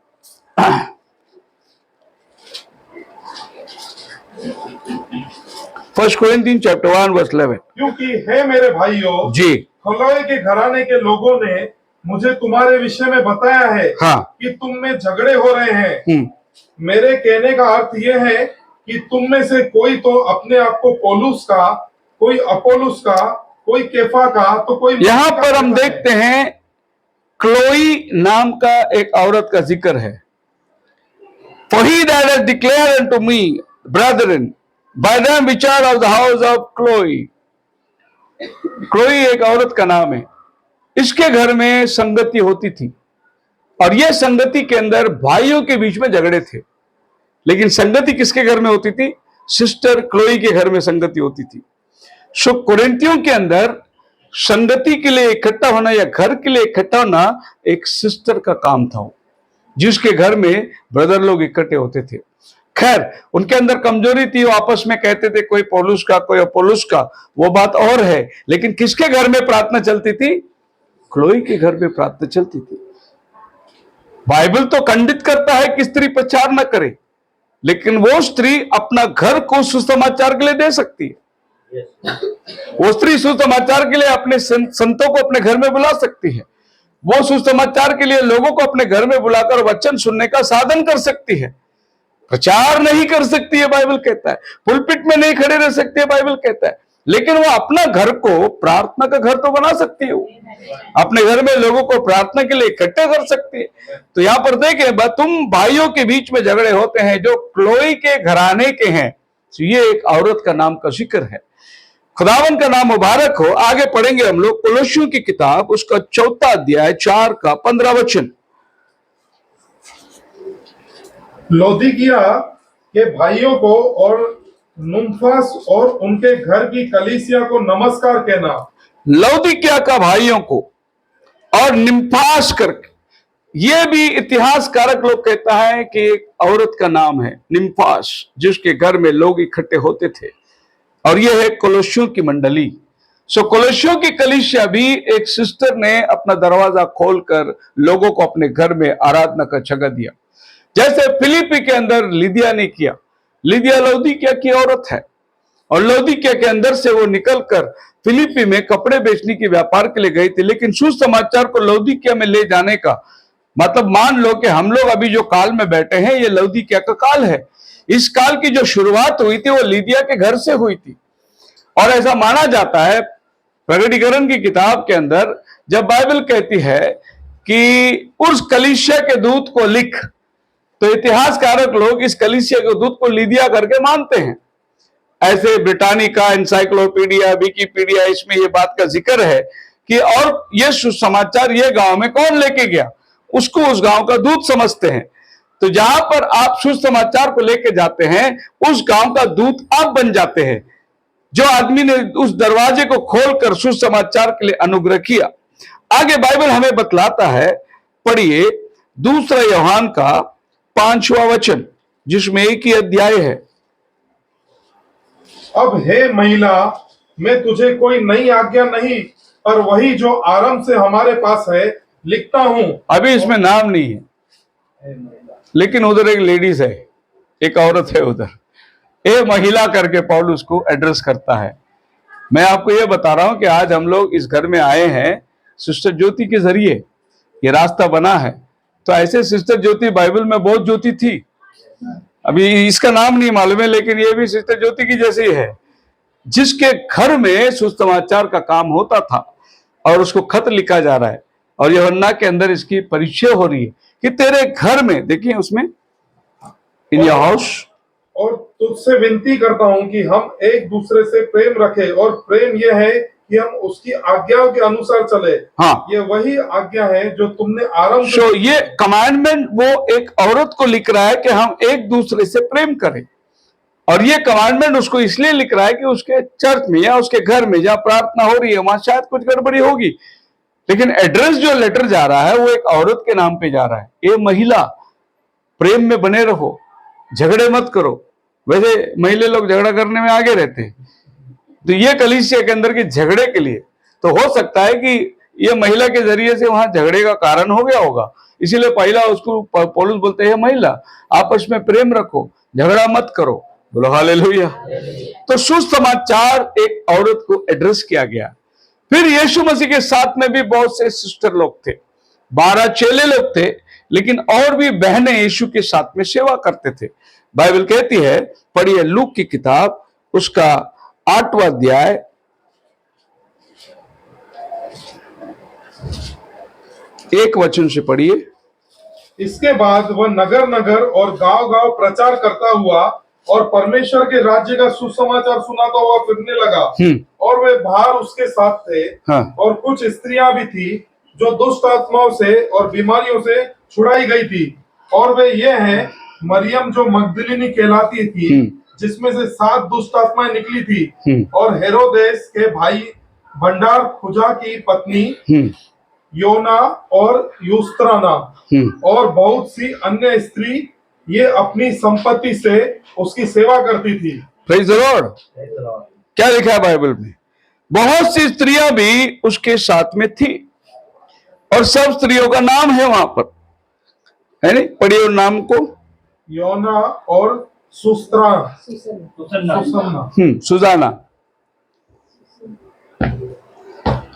First Corinthian chapter 1 verse 11। क्योंकि हे मेरे भाइयों जी, खलोए के घराने के लोगों ने मुझे तुम्हारे विषय में बताया है हाँ। कि तुम में झगड़े हो रहे हैं। मेरे कहने का अर्थ यह है कि तुम में से कोई तो अपने आप को पौलुस का, कोई अपोलुस का, कोई केफा का, तो कोई यहां पर हम देखते हैं क्लोई नाम का एक औरत का जिक्र है। For he that has declared unto me, brethren, by them which are of the house of Chloe. Chloe एक औरत का नाम है। इसके घर में संगति होती थी, और यह संगति के अंदर भाइयों के बीच में झगड़े थे। लेकिन संगति किसके घर में होती थी? सिस्टर क्लोई के घर में संगति होती थी। सो कुरिन्थियों के अंदर संगति के लिए इकट्ठा होना या घर के लिए इकट्ठा होना एक सिस्टर का काम था, जिसके घर में ब्रदर लोग इकट्ठे होते थे। खैर, उनके अंदर कमजोरी थी, वो आपस में कहते थे कोई पौलुस का, कोई अपोलुस का, वो बात और है। लेकिन किसके घर में प्रार्थना चलती थी? क्लोई के घर में प्रार्थना चलती थी। बाइबल तो खंडित करता है कि स्त्री प्रचार न करे, लेकिन वो स्त्री अपना घर को सुसमाचार के लिए दे सकती है। वो स्त्री सुसमाचार के लिए अपने संतों को अपने घर में बुला सकती है। वो सुसमाचार के लिए लोगों को अपने घर में बुलाकर वचन सुनने का साधन कर सकती है। प्रचार नहीं कर सकती है, बाइबल कहता है। पुलपिट में नहीं खड़े रह सकती है, बाइबल कहता है। लेकिन वो अपना घर को प्रार्थना का घर तो बना सकती है। वो अपने घर में लोगों को प्रार्थना के लिए इकट्ठे कर सकती है। तो यहां पर देखें, तुम भाइयों के बीच में झगड़े होते हैं जो क्लोई के घराने के हैं। तो ये एक औरत का नाम का जिक्र है। खुदावन का नाम मुबारक हो। आगे पढ़ेंगे हम लोग कोलोसियों की किताब, उसका 4 अध्याय 4 का 15 वचन। लौदीकिया के भाइयों को और नुम्फास और उनके घर की कलीसिया को नमस्कार कहना। लौदीकिया का भाइयों को और निम्फास करके, ये भी इतिहासकारक लोग कहता है कि एक औरत का नाम है निम्फास, जिसके घर में लोग इकट्ठे होते थे। और यह है कोलोसियों की मंडली। सो कोलोसियों की कलीसिया भी एक सिस्टर ने अपना दरवाजा खोलकर लोगों को अपने घर में आराधना का जगह दिया, जैसे फिलिपी के अंदर लिदिया ने किया। लिदिया लौदीकिया की औरत है, और लौदीकिया के अंदर से वो निकलकर फिलिपी में कपड़े बेचने के व्यापार के लिए गई थी। लेकिन सुसमाचार को लौदीकिया में ले जाने का मतलब, मान लो कि हम लोग अभी जो काल में बैठे हैं, ये लौदीकिया का काल है। इस काल की जो शुरुआत हुई थी वो लिदिया के घर से हुई थी। और ऐसा माना जाता है प्रकटीकरण की किताब के अंदर, जब बाइबल कहती है कि उस कलीसिया के दूत को लिख तो इतिहासकारक लोग इस कलीसिया के दूत को लीदिया करके मानते हैं। ऐसे ब्रिटानिका, एनसाइक्लोपीडिया, विकिपीडिया, इसमें ये बात का जिक्र है कि और ये सुसमाचार ये गांव में कौन लेके गया, उसको उस गांव का दूत समझते हैं। तो जहां पर आप सुसमाचार को लेके जाते हैं, उस गांव का दूत आप बन जाते हैं। जो आदमी ने उस दरवाजे को खोलकर सुसमाचार के लिए अनुग्रह किया। आगे बाइबल हमें बतलाता है, पढ़िए 2 यूहन्ना का 5वां वचन, जिसमें एक ही अध्याय है। अब हे महिला, मैं तुझे कोई नई आज्ञा नहीं, पर वही जो आरंभ से हमारे पास है लिखता हूं। अभी इसमें नाम नहीं है, लेकिन उधर एक लेडीज है, एक औरत है उधर, ए महिला करके पौलुस को एड्रेस करता है। मैं आपको यह बता रहा हूं कि आज हम लोग इस घर में आए हैं सिस्टर ज्योति के जरिए, ये रास्ता बना है। तो ऐसे सिस्टर ज्योति, बाइबल में बहुत ज्योति थी, अभी इसका नाम नहीं मालूम है, लेकिन ये भी सिस्टर ज्योति की जैसी है, जिसके घर में सुसमाचार का काम होता था और उसको खत लिखा जा रहा है, और यूहन्ना के अंदर इसकी परिचय हो रही है कि तेरे घर में, देखिए उसमें, इन योर हाउस, और तुझसे विनती करता हूं कि हम एक दूसरे से प्रेम रखें, और प्रेम यह है कि हम उसकी आज्ञाओं के अनुसार चले। हाँ, ये वही आज्ञा है जो तुमने आरंभ से सो ये कमांडमेंट वो एक औरत को लिख रहा है कि हम एक दूसरे से प्रेम करें। और ये कमांडमेंट उसको इसलिए लिख रहा है कि उसके चर्च में या उसके घर में जहां प्रार्थना हो रही है, वहां शायद कुछ गड़बड़ी होगी, लेकिन एड्रेस जो लेटर जा रहा है वो एक औरत के नाम पे जा रहा है। ये महिला, प्रेम में बने रहो, झगड़े मत करो। वैसे महिला लोग झगड़ा करने में आगे रहते हैं, तो ये कलीसिया के अंदर के झगड़े के लिए, तो हो सकता है कि ये महिला के जरिए से वहां झगड़े का कारण हो गया होगा, इसीलिए पहला उसको पौलुस बोलते हैं, महिला आपस में प्रेम रखो, झगड़ा मत करो। बोलो हालेलुया। तो सुसमाचार एक औरत को एड्रेस किया गया। फिर यीशु मसीह के साथ में भी बहुत से सिस्टर लोग थे, 12 चेले लोग थे, लेकिन और भी बहनें यीशु के साथ में सेवा करते थे। बाइबल कहती है, पढ़िए लूक की किताब, उसका 8वां अध्याय, 1 वचन से पढ़िए। इसके बाद वह नगर नगर और गांव गांव प्रचार करता हुआ और परमेश्वर के राज्य का सुसमाचार सुनाता हुआ फिरने लगा। और वे बाहर उसके साथ थे। हाँ। और कुछ स्त्रियां भी थी जो दुष्ट आत्माओं से और बीमारियों से छुड़ाई गई थी, और वे ये हैं, मरियम जो मगदलिनी कहलाती थी, जिसमें से 7 दुष्ट आत्माएं निकली थी, और हेरोदेस के भाई भंडार खुजा की पत्नी योना और युस्त्राना, और बहुत सी अन्य स्त्री, ये अपनी संपत्ति से उसकी सेवा करती थी। Praise the Lord. क्या लिखा है बाइबल में? बहुत सी स्त्रियां भी उसके साथ में थी, और सब स्त्रियों का नाम है वहां पर, है नहीं? पढ़िए उन नाम को, योना और सुस्त्राना, सुजाना।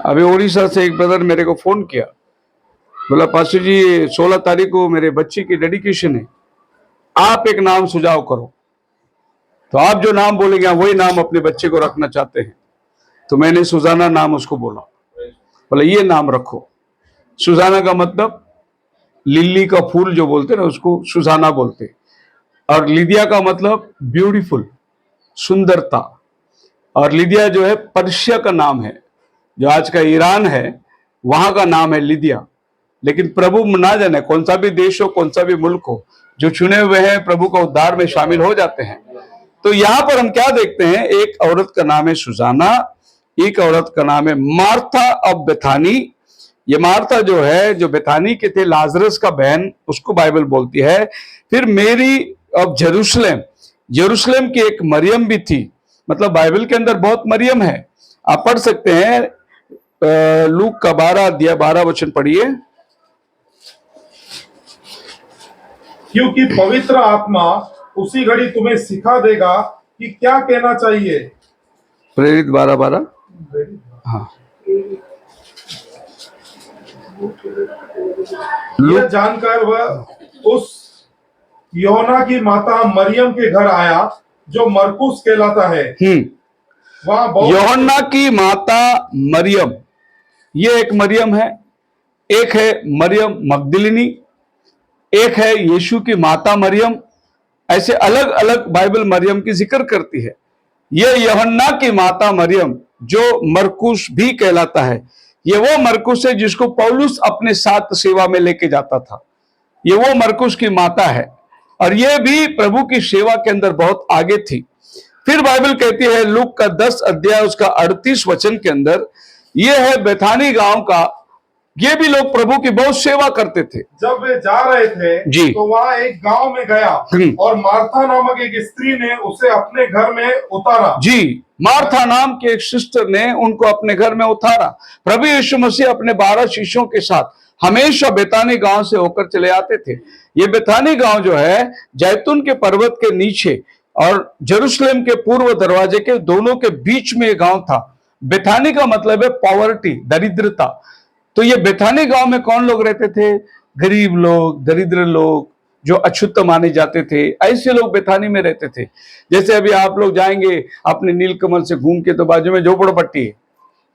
अभी उड़ीसा से एक ब्रदर मेरे को फोन किया, बोला पास्टर जी 16 तारीख को मेरे बच्चे की डेडिकेशन है, आप एक नाम सुझाव करो। तो आप जो नाम बोलेंगे वही नाम अपने बच्चे को रखना चाहते हैं। तो मैंने सुजाना नाम उसको बोला, बोला ये नाम रखो। सुजाना का मतलब लिली का फूल जो बोलते हैं ना, उसको सुजाना बोलते। और लिदिया का मतलब ब्यूटीफुल, सुंदरता। और लिदिया जो है पर्शिया का नाम है, जो आज का ईरान है वहां का नाम है लिदिया। लेकिन प्रभु ना जाने कौन सा भी देश हो, कौन सा भी मुल्क हो, जो चुने हुए हैं प्रभु का उद्धार में शामिल हो जाते हैं। तो यहां पर हम क्या देखते हैं, एक औरत का नाम है सुजाना, एक औरत का नाम है मार्था ऑफ बेथानी। ये मार्था जो है, जो बेथानी के थे, लाजरस का बहन, उसको बाइबल बोलती है। फिर मेरी ऑफ जेरूशलेम, जेरूशलेम की एक मरियम भी थी। मतलब बाइबल के अंदर बहुत मरियम है, आप पढ़ सकते हैं। लूक का 12 अध्याय 12 वचन पढ़िए। क्योंकि पवित्र आत्मा उसी घड़ी तुम्हें सिखा देगा कि क्या कहना चाहिए। प्रेरित 12:12। हाँ, यह जानकर वह उस योना की माता मरियम के घर आया, जो मरकुस कहलाता है। वहां बहुत यूहन्ना की माता मरियम, ये एक मरियम है। एक है मरियम मगदलिनी, एक है यीशु की माता मरियम, ऐसे अलग अलग बाइबल मरियम की जिक्र करती है। यह यूहन्ना की माता मरियम जो मरकुस भी कहलाता है, ये वो मरकुस है जिसको पौलुस अपने साथ सेवा में लेके जाता था। ये वो मरकुस की माता है और ये भी प्रभु की सेवा के अंदर बहुत आगे थी। फिर बाइबल कहती है लूक का 10 अध्याय उसका 38 वचन के अंदर, ये है बेथानी गांव का, ये भी लोग प्रभु की बहुत सेवा करते थे। जब वे जा रहे थे जी। तो वहाँ एक गांव में गया और मार्था नामक एक स्त्री ने उसे अपने घर में उतारा। जी, मार्था नाम के एक सिस्टर ने उनको अपने घर में उतारा। प्रभु यीशु मसीह अपने 12 शिष्यों के साथ हमेशा बेथानी गांव से होकर चले आते थे। ये बेथानी गांव जो है जैतून के पर्वत के नीचे और जेरूशलेम के पूर्व दरवाजे के दोनों के बीच में एक गांव था। बेथानी का मतलब है पॉवर्टी, दरिद्रता। तो ये बेथानी गांव में कौन लोग रहते थे? गरीब लोग, दरिद्र लोग, जो अछूत माने जाते थे, ऐसे लोग बेथानी में रहते थे। जैसे अभी आप लोग जाएंगे अपने नीलकमल से घूम के तो बाजू में झोपड़पट्टी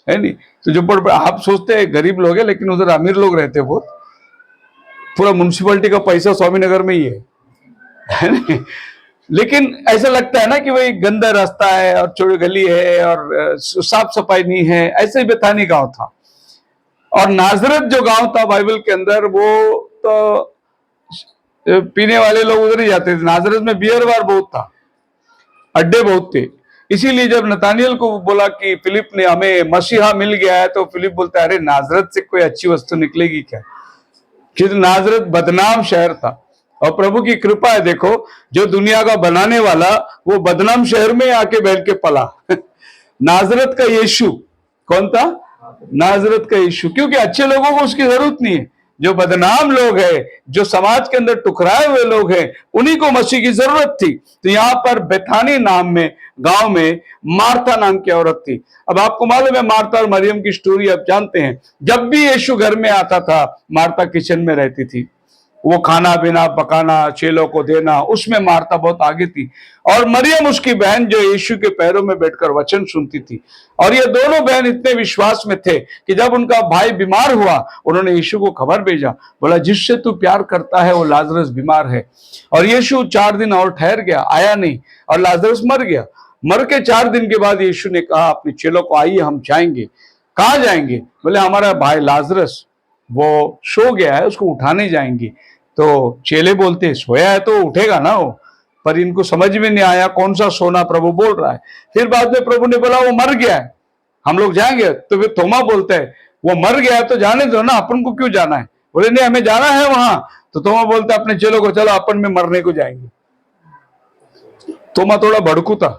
है नहीं, तो झोपड़ आप सोचते हैं गरीब लोग है, लेकिन उधर अमीर लोग रहते हैं बहुत। पूरा म्युनिसिपैलिटी का पैसा स्वामीनगर में ही है नहीं? लेकिन ऐसा लगता है ना कि भाई गंदा रास्ता है और चौड़ी गली है और साफ सफाई नहीं है। ऐसे ही बेथानी गांव था। और नाजरत जो गांव था बाइबल के अंदर, वो तो पीने वाले लोग उधर ही जाते थे। नाजरत में बियर बार बहुत था, अड्डे बहुत थे। इसीलिए जब नतानियल को बोला कि फिलिप ने हमें मसीहा मिल गया है, तो फिलिप बोलता है अरे नाजरत से कोई अच्छी वस्तु निकलेगी क्या? क्योंकि नाजरत बदनाम शहर था। और प्रभु की कृपा है, देखो जो दुनिया का बनाने वाला वो बदनाम शहर में आके बैठ के पला। नाजरत का यीशु कौन था? नाजरत का यीशु। क्योंकि अच्छे लोगों को उसकी जरूरत नहीं है, जो बदनाम लोग हैं, जो समाज के अंदर टुकराए हुए लोग हैं, उन्हीं को मसीह की जरूरत थी। तो यहां पर बेथानी नाम में गांव में मार्था नाम की औरत थी। अब आपको मालूम है मार्था और मरियम की स्टोरी आप जानते हैं। जब भी यीशु घर में आता था, मार्था किचन में रहती थी। वो खाना पीना पकाना, चेलों को देना, उसमें मार्था बहुत आगे थी। और मरियम उसकी बहन जो यीशु के पैरों में बैठकर वचन सुनती थी। और ये दोनों बहन इतने विश्वास में थे कि जब उनका भाई बीमार हुआ, उन्होंने यीशु को खबर भेजा, बोला जिससे तू प्यार करता है वो लाजरस बीमार है। और यीशु 4 दिन और ठहर गया, आया नहीं, और लाजरस मर गया। मर के 4 दिन के बाद यीशु ने कहा अपने चेलों को, आइए हम जाएंगे। कहाँ जाएंगे? बोले हमारा भाई लाजरस वो सो गया है, उसको उठाने जाएंगे। तो चेले बोलते हैं सोया है तो उठेगा ना वो, पर इनको समझ में नहीं आया कौन सा सोना प्रभु बोल रहा है। फिर बाद में प्रभु ने बोला वो मर गया है, हम लोग जाएंगे। तो फिर थोमा बोलते है वो मर गया है तो जाने दो ना, अपन को क्यों जाना है? बोले नहीं हमें जाना है वहां। तो थोमा बोलता अपने चेलों को, चलो अपन में मरने को जाएंगे। थोमा थोड़ा भड़कू था,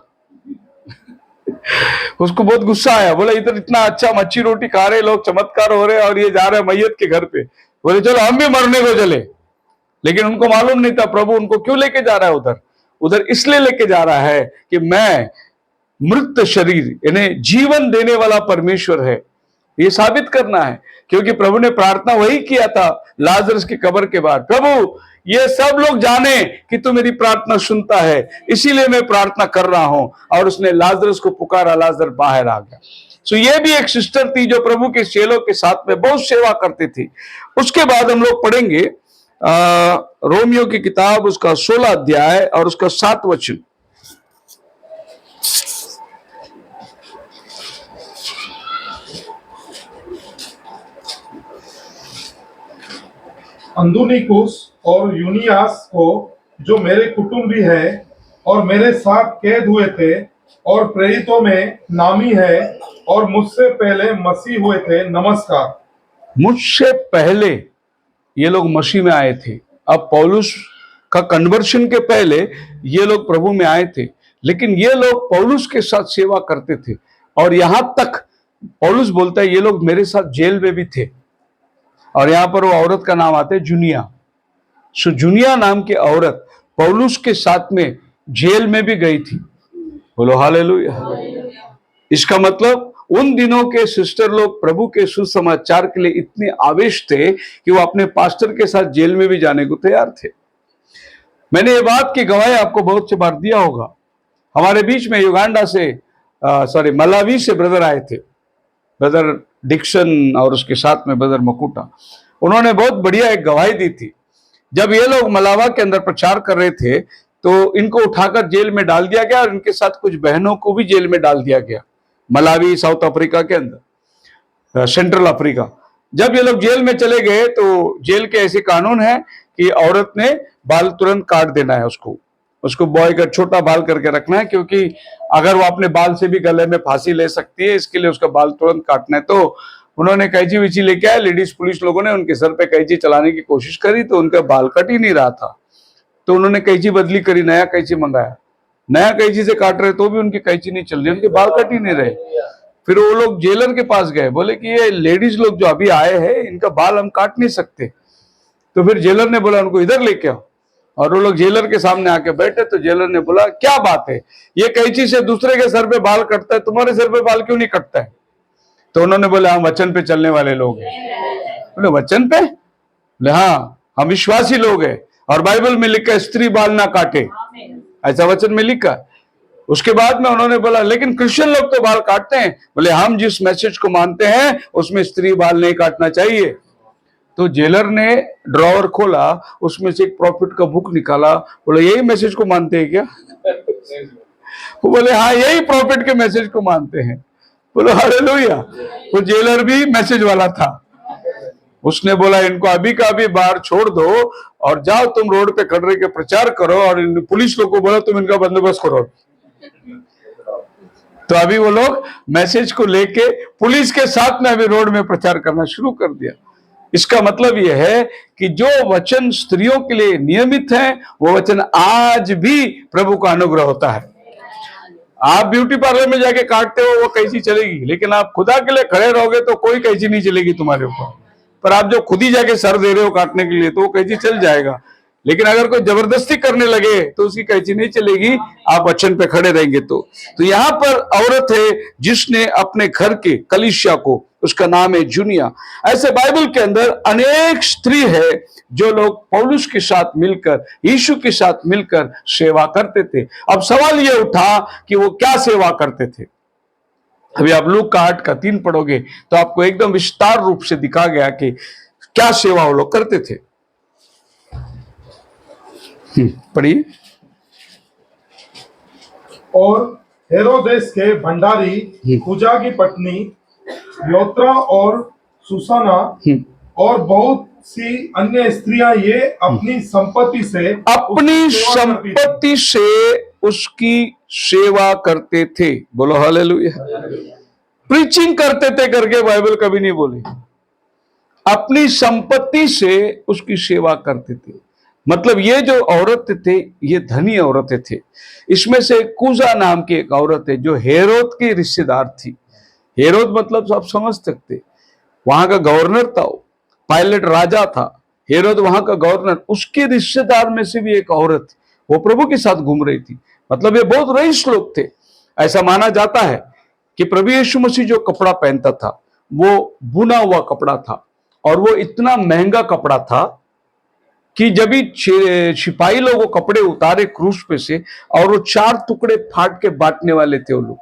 उसको बहुत गुस्सा आया। बोला इधर इतना अच्छा मच्छी रोटी खा रहे लोग, चमत्कार हो रहे, और ये जा रहे हैं मैयत के घर पे। बोले चलो हम भी मरने को चले। लेकिन उनको मालूम नहीं था प्रभु उनको क्यों लेके जा रहा है उधर। उधर इसलिए लेके जा रहा है कि मैं मृत शरीर, यानी जीवन देने वाला परमेश्वर है, ये साबित करना है। क्योंकि प्रभु ने प्रार्थना वही किया था लाजरस की कब्र के बाद, प्रभु ये सब लोग जाने कि तू मेरी प्रार्थना सुनता है, इसीलिए मैं प्रार्थना कर रहा हूं। और उसने लाजरस को पुकारा, लाजर बाहर आ गया। सो ये भी एक सिस्टर थी जो प्रभु के चेलों के साथ में बहुत सेवा करती थी। उसके बाद हम लोग पढ़ेंगे रोमियो की किताब, उसका 16 अध्याय और उसका 7 वचन। अंदुनिकुस और यूनियास को, जो मेरे कुटुंबी है और मेरे साथ कैद हुए थे और प्रेरितों में नामी है और मुझसे पहले मसीह हुए थे, नमस्कार। मुझसे पहले ये लोग मसीह में आए थे। अब पौलुस का कन्वर्शन के पहले ये लोग प्रभु में आए थे, लेकिन ये लोग पौलुस के साथ सेवा करते थे। और यहां तक पौलुस बोलता है ये लोग मेरे साथ जेल में भी थे। और यहां पर वो औरत का नाम आता है जुनिया। सो जुनिया नाम की औरत पौलुस के साथ में जेल में भी गई थी। बोलो हालेलुया। इसका मतलब उन दिनों के सिस्टर लोग प्रभु के सुसमाचार के लिए इतने आवेश थे कि वो अपने पास्टर के साथ जेल में भी जाने को तैयार थे। मैंने ये बात की गवाही आपको बहुत से बार दिया होगा। हमारे बीच में युगांडा से मलावी से ब्रदर आए थे, ब्रदर डिक्सन और उसके साथ में ब्रदर मकुटा। उन्होंने बहुत बढ़िया एक गवाही दी थी। जब ये लोग मलावा के अंदर प्रचार कर रहे थे तो इनको उठाकर जेल में डाल दिया गया और इनके साथ कुछ बहनों को भी जेल में डाल दिया गया, मलावी साउथ अफ्रीका के अंदर, सेंट्रल अफ्रीका। जब ये लोग जेल में चले गए तो जेल के ऐसे कानून है कि औरत ने बाल तुरंत काट देना है, उसको बॉय का छोटा बाल करके रखना है, क्योंकि अगर वो अपने बाल से भी गले में फांसी ले सकती है, इसके लिए उसका बाल तुरंत काटना है। तो उन्होंने कैंची विची लेके आए, लेडीज पुलिस लोगों ने उनके सर पे कैंची चलाने की कोशिश करी तो उनका बाल कट ही नहीं रहा था। तो उन्होंने कैंची बदली करी, नया कैंची मंगाया, नया कैंची से काट रहे तो भी उनकी कैंची नहीं चल रही, उनके बाल कट ही नहीं रहे। फिर वो लोग जेलर के पास गए, बोले कि ये लेडीज लोग जो अभी आए हैं इनका बाल हम काट नहीं सकते। तो फिर जेलर ने बोला उनको इधर लेके आओ, और वो लोग जेलर के सामने आके बैठे तो जेलर ने बोला क्या बात है, ये कैंची से दूसरे के सर पे बाल कटता है, तुम्हारे सर पे बाल क्यों नहीं कटता है? तो उन्होंने बोला हम वचन पे चलने वाले लोग हैं। बोले वचन पे? बोले हाँ, हम विश्वासी लोग हैं और बाइबल में लिखा है स्त्री बाल ना काटे, ऐसा वचन में लिखा। उसके बाद में उन्होंने बोला लेकिन क्रिश्चियन लोग तो बाल काटते हैं। बोले हम जिस मैसेज को मानते हैं उसमें स्त्री बाल नहीं काटना चाहिए। तो जेलर ने ड्रॉवर खोला, उसमें से एक प्रॉफिट का बुक निकाला, बोले यही मैसेज को मानते हैं क्या? वो बोले हाँ यही प्रॉफिट के मैसेज को मानते हैं। बोलो हालेलुया। वो जेलर भी मैसेज वाला था। उसने बोला इनको अभी का अभी बाहर छोड़ दो और जाओ तुम रोड पे खड़े के प्रचार करो, और इन पुलिस लोग को बोलो तुम इनका बंदोबस्त करो। तो अभी वो लोग मैसेज को लेके पुलिस के साथ में अभी रोड में प्रचार करना शुरू कर दिया। इसका मतलब यह है कि जो वचन स्त्रियों के लिए नियमित है वो वचन आज भी प्रभु का अनुग्रह होता है। आप ब्यूटी पार्लर में जाके काटते हो वो कैंची चलेगी, लेकिन आप खुदा के लिए खड़े रहोगे तो कोई कैंची नहीं चलेगी तुम्हारे ऊपर। पर आप जो खुद ही जाके सर दे रहे हो काटने के लिए तो वो कैंची चल जाएगा, लेकिन अगर कोई जबरदस्ती करने लगे तो उसकी कैंची नहीं चलेगी, आप वचन पे खड़े रहेंगे। तो यहाँ पर औरत है जिसने अपने घर के कलीसिया को, उसका नाम है जुनिया। ऐसे बाइबल के अंदर अनेक स्त्री है जो लोग पौलुस के साथ मिलकर, यीशु के साथ मिलकर सेवा करते थे। अब सवाल यह उठा कि वो क्या सेवा करते थे। अभी आप लूका 8:3 पढ़ोगे तो आपको एकदम विस्तार रूप से दिखा गया कि क्या सेवा वो लोग करते थे। पढ़िए। और हेरोदेस के भंडारी पूजा की पत्नी योत्रा और सुसाना और बहुत सी अन्य स्त्रियां ये अपनी संपत्ति से उसकी सेवा करते थे। बोलो हालेलुया। प्रीचिंग करते थे करके बाइबल कभी नहीं बोले, अपनी संपत्ति से उसकी सेवा करते थे। मतलब ये जो औरत थे ये धनी औरतें थे। इसमें से कूजा नाम की एक औरत है जो हेरोद की रिश्तेदार थी। हेरोद मतलब आप समझ सकते, वहां का गवर्नर था, पायलट राजा था, हेरोद वहां का गवर्नर, उसके रिश्तेदार में से भी एक औरत वो प्रभु के साथ घूम रही थी। मतलब ये बहुत रईस लोग थे। ऐसा माना जाता है कि प्रभु यीशु मसीह जो कपड़ा पहनता था वो बुना हुआ कपड़ा था, और वो इतना महंगा कपड़ा था कि जब भी सिपाही लोग वो कपड़े उतारे क्रूस पे से और वो 4 टुकड़े फाड़ के बांटने वाले थे वो लोग।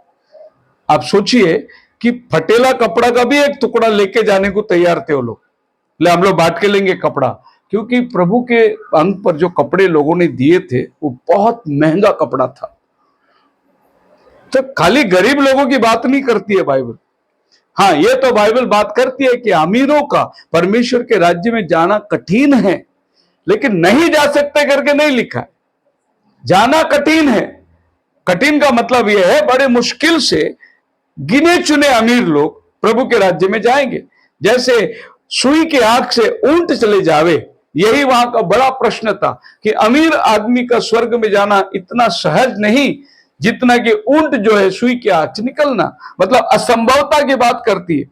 आप सोचिए कि फटेला कपड़ा का भी एक टुकड़ा लेके जाने को तैयार थे वो लोग, ले हम लोग बांट के लेंगे कपड़ा, क्योंकि प्रभु के अंग पर जो कपड़े लोगों ने दिए थे वो बहुत महंगा कपड़ा था। तो खाली गरीब लोगों की बात नहीं करती है बाइबल। हाँ, ये तो बाइबल बात करती है कि अमीरों का परमेश्वर के राज्य में जाना कठिन है, लेकिन नहीं जा सकते करके नहीं लिखा है। जाना कठिन है। कठिन का मतलब यह है बड़े मुश्किल से गिने चुने अमीर लोग प्रभु के राज्य में जाएंगे। जैसे सुई के आंख से ऊंट चले जावे, यही वहां का बड़ा प्रश्न था कि अमीर आदमी का स्वर्ग में जाना इतना सहज नहीं जितना कि ऊंट जो है सुई के आंख से निकलना। मतलब असंभवता की बात करती है।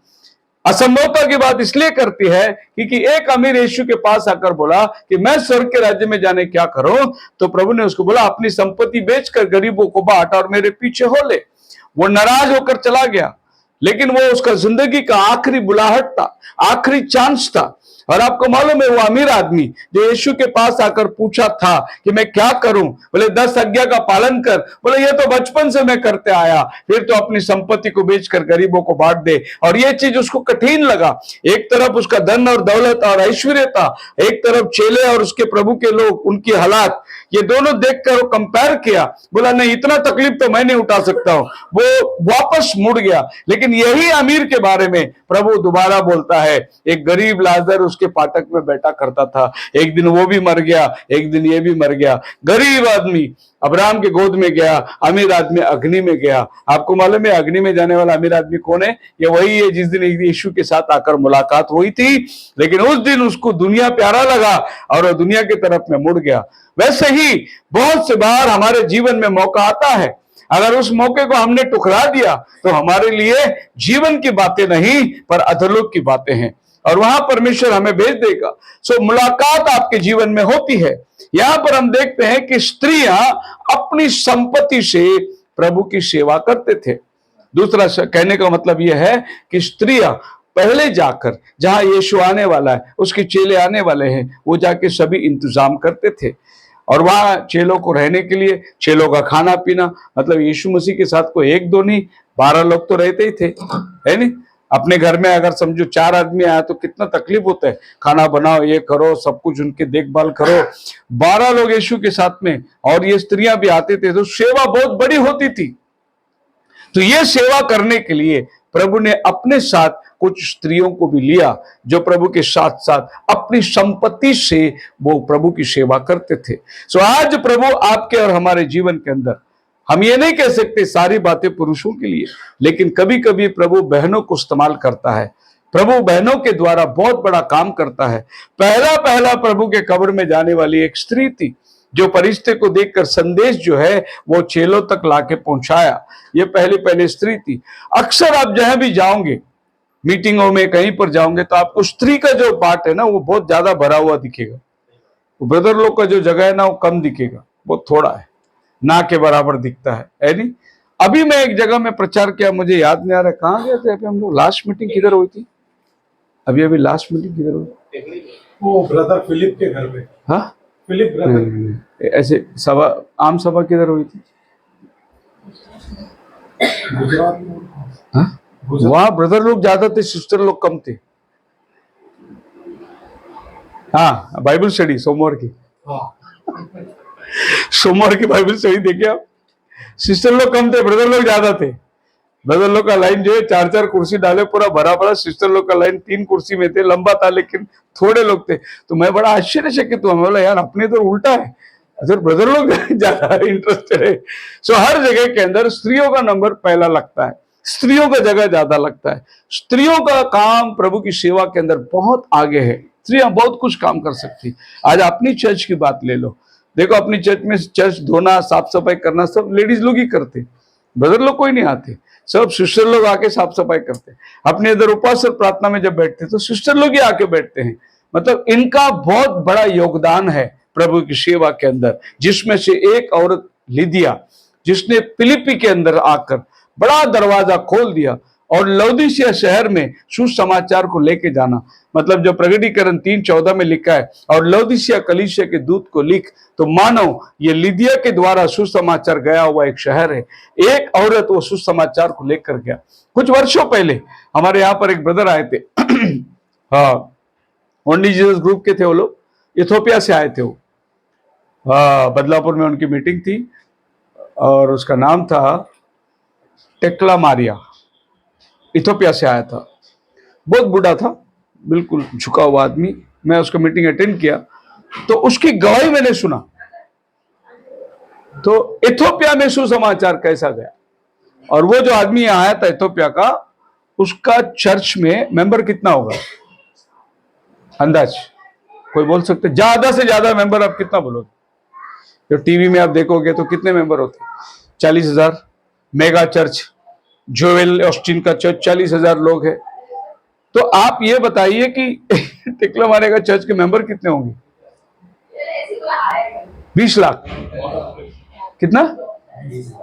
असंभवता की बात इसलिए करती है क्योंकि एक अमीर यीशु के पास आकर बोला कि मैं स्वर्ग के राज्य में जाने क्या करूं, तो प्रभु ने उसको बोला अपनी संपत्ति बेचकर गरीबों को बांट और मेरे पीछे हो ले। वो नाराज होकर चला गया, लेकिन वो उसका जिंदगी का आखिरी बुलाहट था, आखिरी चांस था। और आपको मालूम है वो अमीर आदमी जो यीशु के पास आकर पूछा था कि मैं क्या करूं, बोले 10 आज्ञा का पालन कर। बोले ये तो बचपन से मैं करते आया। फिर तो अपनी संपत्ति को बेचकर गरीबों को बांट दे। और ये चीज उसको कठिन लगा। एक तरफ उसका धन और दौलत और ऐश्वर्य था, एक तरफ चेले और उसके प्रभु के लोग, उनकी हालात, ये दोनों देखकर वो कंपेयर किया। बोला नहीं, इतना तकलीफ तो मैं नहीं उठा सकता हूं। वो वापस मुड़ गया। लेकिन यही अमीर के बारे में प्रभु दोबारा बोलता है, एक गरीब लाजर उसके फाटक में बैठा करता था, एक दिन वो भी मर गया, एक दिन ये भी मर गया। गरीब आदमी अब्राहम के गोद में गया, अमीर आदमी अग्नि में गया। आपको मालूम है अग्नि में जाने वाला अमीर आदमी कौन है? ये वही है जिस दिन यीशु के साथ आकर मुलाकात हुई थी, लेकिन उस दिन उसको दुनिया प्यारा लगा और वो दुनिया की तरफ में मुड़ गया। वैसे ही बहुत से बार हमारे जीवन में मौका आता है, अगर उस मौके को हमने टुकरा दिया तो हमारे लिए जीवन की बातें नहीं पर अधोलोक की बातें हैं, और वहां परमेश्वर हमें भेज देगा। सो मुलाकात आपके जीवन में होती है। यहां पर हम देखते हैं कि स्त्रियां अपनी संपत्ति से प्रभु की सेवा करते थे। दूसरा कहने का मतलब यह है कि स्त्रियां पहले जाकर, जहां यीशु आने वाला है, उसके चेले आने वाले हैं, वो जाके सभी इंतजाम करते थे। और वहां चेलों को रहने के लिए, चेलों का खाना पीना, मतलब यीशु मसीह के साथ कोई एक दो नहीं, 12 लोग तो रहते ही थे, है नहीं? अपने घर में अगर समझो 4 आदमी आया तो कितना तकलीफ होता है, खाना बनाओ, ये करो, सब कुछ उनके देखभाल करो। 12 लोग यीशु के साथ में, और ये स्त्रियां भी आते थे, तो सेवा बहुत बड़ी होती थी। तो ये सेवा करने के लिए प्रभु ने अपने साथ कुछ स्त्रियों को भी लिया, जो प्रभु के साथ साथ अपनी संपत्ति से वो प्रभु की सेवा करते थे। सो आज प्रभु आपके और हमारे जीवन के अंदर, हम ये नहीं कह सकते सारी बातें पुरुषों के लिए, लेकिन कभी कभी प्रभु बहनों को इस्तेमाल करता है। प्रभु बहनों के द्वारा बहुत बड़ा काम करता है। पहला प्रभु के कब्र में जाने वाली एक स्त्री थी, जो परिश्ते को देखकर संदेश जो है वो चेलों तक लाके पहुंचाया। ये पहली स्त्री थी। अक्सर आप जहां भी जाओगे, मीटिंगों में कहीं पर जाओगे, तो आपको स्त्री का जो पार्ट है ना वो बहुत ज्यादा भरा हुआ दिखेगा। ब्रदर लोग का जो जगह है ना वो कम दिखेगा, बहुत थोड़ा है, ना के बराबर दिखता है नहीं? अभी मैं एक जगह में प्रचार किया, मुझे याद नहीं आ रहा कहाँ गए थे अभी हम लोग। लास्ट मीटिंग किधर हुई थी? अभी लास्ट मीटिंग किधर हुई? वो ब्रदर फिलिप के घर में। हाँ, फिलिप ब्रदर। ऐसे सभा, आम सभा किधर हुई थी? गुजरात में। हाँ, वहां ब्रदर लोग ज्यादा थे, सिस्टर लोग कम थे। हाँ, बाइबल स्टडी सोमवार की। सोमवार की बाइबल स्टडी देखिए आप, सिस्टर लोग कम थे, ब्रदर लोग ज्यादा थे। ब्रदर लोग का लाइन जो है 4-4 कुर्सी डाले, पूरा भरा भरा। सिस्टर लोग का लाइन 3 कुर्सी में थे, लंबा था लेकिन थोड़े लोग थे। तो मैं बड़ा आश्चर्यचकित हुआ, मैं बोला यार अपने तो उल्टा है, अगर ब्रदर लोग ज्यादा इंटरेस्टेड है। सो हर जगह के अंदर स्त्रियों का नंबर पहला लगता है, स्त्रियों का जगह ज्यादा लगता है। स्त्रियों का काम प्रभु की सेवा के अंदर बहुत आगे है। स्त्रियां बहुत कुछ काम कर सकती। आज अपनी चर्च की बात ले लो, देखो अपनी चर्च में चर्च धोना, साफ सफाई करना सब लेडीज लोग ही करते, ब्रदर लोग कोई नहीं आते, सब सिस्टर लोग आके साफ सफाई करते। अपने इधर उपवास और प्रार्थना में जब बैठते तो सिस्टर लोग ही आके बैठते हैं। मतलब इनका बहुत बड़ा योगदान है प्रभु की सेवा के अंदर। जिसमें से एक औरत लिदिया, जिसने फिलिप्पी के अंदर आकर बड़ा दरवाजा खोल दिया और लौदीसिया शहर में सुसमाचार को लेके जाना। मतलब जो प्रकटीकरण 3:14 में लिखा है, और लौदीसिया कलीसिया के दूत को लिख, तो मानो ये लिदिया के द्वारा सुसमाचार गया हुआ एक शहर है। एक औरत वो सुसमाचार को लेकर गया। कुछ वर्षों पहले हमारे यहाँ पर एक ब्रदर आए थे हाँ, ओनली जीसस ग्रुप के थे वो लोग, इथोपिया से आए थे वो। हाँ, बदलापुर में उनकी मीटिंग थी और उसका नाम था टेक्ला मारिया। इथोपिया से आया था, बहुत बूढ़ा था, बिल्कुल झुका हुआ आदमी। मैं उसका मीटिंग अटेंड किया तो उसकी गवाही मैंने सुना। तो इथोपिया में सुसमाचार कैसा गया, और वो जो आदमी यहाँ आया था इथोपिया का, उसका चर्च में मेंबर कितना होगा अंदाज कोई बोल सकते? ज्यादा से ज्यादा मेंबर आप कितना बोलोगे? जो टीवी में आप देखोगे तो कितने मेंबर होते? 40,000। मेगा चर्च जोएल ऑस्टिन का चर्च 40,000 लोग है। तो आप ये बताइए कि टिकला मारे का चर्च के मेंबर कितने होंगे? 20 लाख। कितना?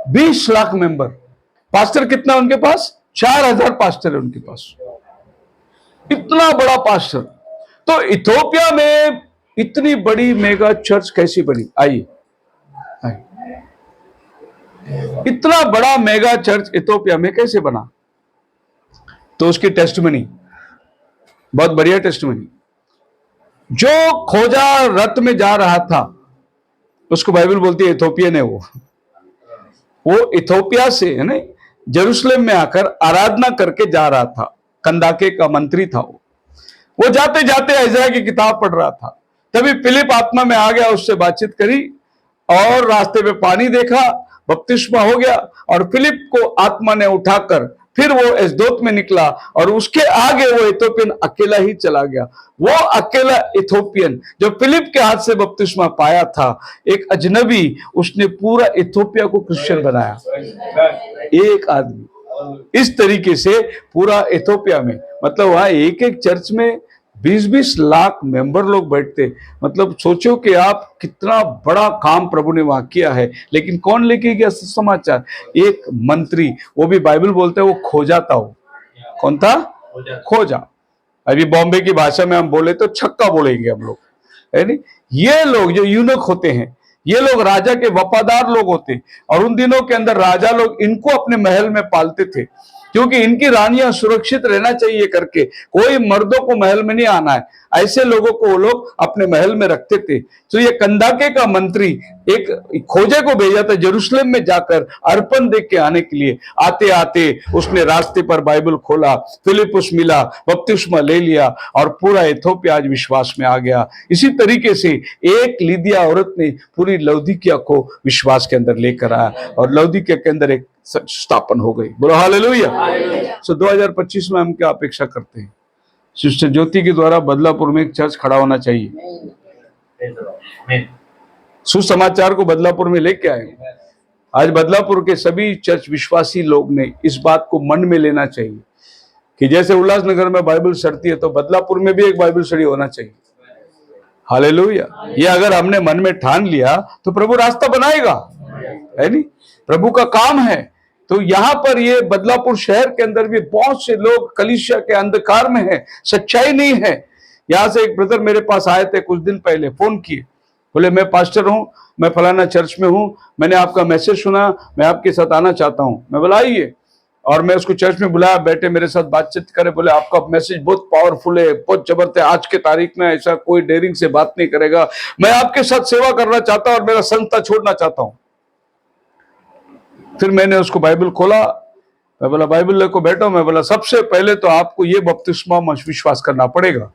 20 लाख मेंबर। पास्टर कितना उनके पास? 4,000 पास्टर है उनके पास। इतना बड़ा पास्टर। तो इथोपिया में इतनी बड़ी मेगा चर्च कैसी बनी? आइए, इतना बड़ा मेगा चर्च इथोपिया में कैसे बना? तो उसकी टेस्टमनी, बहुत बढ़िया टेस्टमनी। जो खोजा रथ में जा रहा था, उसको बाइबल बोलती है इथोपियन है वो इथोपिया से है ना, जेरूशलेम में आकर आराधना करके जा रहा था। कंदाके का मंत्री था वो जाते जाते इज़राइल की किताब पढ़ रहा था। तभी फिलिप आत्मा में आ गया, उससे बातचीत करी और रास्ते में पानी देखा, बपतिस्मा हो गया और फिलिप को आत्मा ने उठाकर फिर वो एसदोत में निकला और उसके आगे वो इथोपियन अकेला ही चला गया। वो अकेला इथोपियन जो फिलिप के हाथ से बपतिस्मा पाया था, एक अजनबी, उसने पूरा इथोपिया को क्रिश्चियन बनाया। एक आदमी इस तरीके से पूरा इथोपिया में, मतलब वहां एक एक चर्च में 20-20 लाख मेंबर लोग बैठते। मतलब सोचो कि आप कितना बड़ा काम प्रभु ने वहां किया है। लेकिन कौन लेके गया समाचार? एक मंत्री, वो भी बाइबल बोलते हैं वो खोजा था। वो कौन था? खोजा। अभी बॉम्बे की भाषा में हम बोले तो छक्का बोलेंगे हम लोग, है नहीं? ये लोग जो यूनक होते हैं, ये लोग राजा के वफादार लोग होते, और उन दिनों के अंदर राजा लोग इनको अपने महल में पालते थे, क्योंकि इनकी रानियां सुरक्षित रहना चाहिए करके। कोई मर्दों को महल में नहीं आना है, ऐसे लोगों को वो लोग अपने महल में रखते थे। तो ये कंदाके का मंत्री एक खोजे को भेजा था जेरूशलेम में जाकर अर्पण दे के आने के लिए। आते आते उसने रास्ते पर बाइबल खोला, फिलिपुस मिला, बपतिस्मा ले लिया और पूरा इथोपिया आज विश्वास में आ गया। इसी तरीके से एक लिदिया औरत ने पूरी लौदीकिया को विश्वास के अंदर लेकर आया और लौदीकिया के अंदर एक स्थापन हो गई। बोलो हालेलुया। सो 2025 में हम क्या अपेक्षा करते हैं? सिस्टर ज्योति के द्वारा बदलापुर में एक चर्च खड़ा होना चाहिए। सुसमाचार को बदलापुर में लेके आए। आज बदलापुर के सभी चर्च विश्वासी लोग ने इस बात को मन में लेना चाहिए कि जैसे उल्लासनगर में बाइबल सड़ती है तो बदलापुर में भी एक बाइबल स्टडी होना चाहिए। हालेलुया। ये अगर हमने मन में ठान लिया तो प्रभु रास्ता बनाएगा, है नहीं? प्रभु का काम है। तो यहाँ पर ये बदलापुर शहर के अंदर भी बहुत से लोग कलीसिया के अंधकार में हैं, सच्चाई नहीं है। यहाँ से एक ब्रदर मेरे पास आए थे कुछ दिन पहले, फोन किए, बोले मैं पास्टर हूँ, मैं फलाना चर्च में हूँ, मैंने आपका मैसेज सुना, मैं आपके साथ आना चाहता हूँ। मैं बोला आइए, और मैं उसको चर्च में बुलाया, बैठे मेरे साथ बातचीत करे। बोले आपका मैसेज बहुत पावरफुल है, बहुत जबरदस्त है, आज के तारीख में ऐसा कोई डेयरिंग से बात नहीं करेगा, मैं आपके साथ सेवा करना चाहता हूँ और मेरा संस्था छोड़ना चाहता हूँ। फिर मैंने उसको बाइबल खोला, मैं बोला बाइबल लेको बैठो। मैं बोला सबसे पहले तो आपको ये बपतिस्मा विश्वास करना पड़ेगा,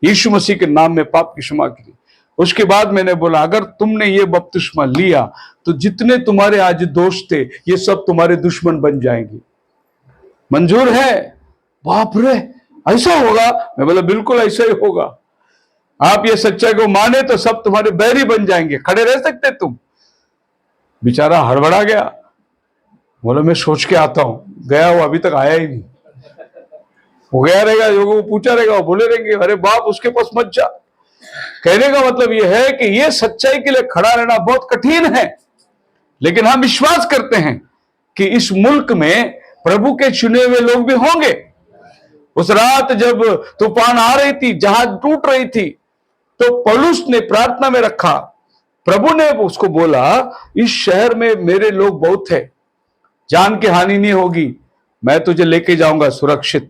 यीशु मसीह के नाम में पाप की क्षमा के लिए। उसके बाद मैंने बोला अगर तुमने ये बपतिस्मा लिया तो जितने तुम्हारे आज दोस्त थे ये सब तुम्हारे दुश्मन बन जाएंगे। मंजूर है? बाप रे, ऐसा होगा? मैं बोला बिल्कुल ऐसा ही होगा। आप ये सच्चाई को माने तो सब तुम्हारे बैरी बन जाएंगे, खड़े रह सकते तुम। बेचारा हड़बड़ा गया, बोला मैं सोच के आता हूं। गया, वो अभी तक आया ही नहीं। वो गया रहेगा, लोगों को पूछा रहेगा, वो बोले रहेंगे अरे बाप उसके पास मत जा। कहने का मतलब यह है कि यह सच्चाई के लिए खड़ा रहना बहुत कठिन है, लेकिन हम विश्वास करते हैं कि इस मुल्क में प्रभु के चुने हुए लोग भी होंगे। उस रात जब तूफान आ रही थी, जहाज टूट रही थी, तो पौलुस ने प्रार्थना में रखा, प्रभु ने उसको बोला इस शहर में मेरे लोग बहुत है, जान की हानि नहीं होगी, मैं तुझे लेके जाऊंगा सुरक्षित।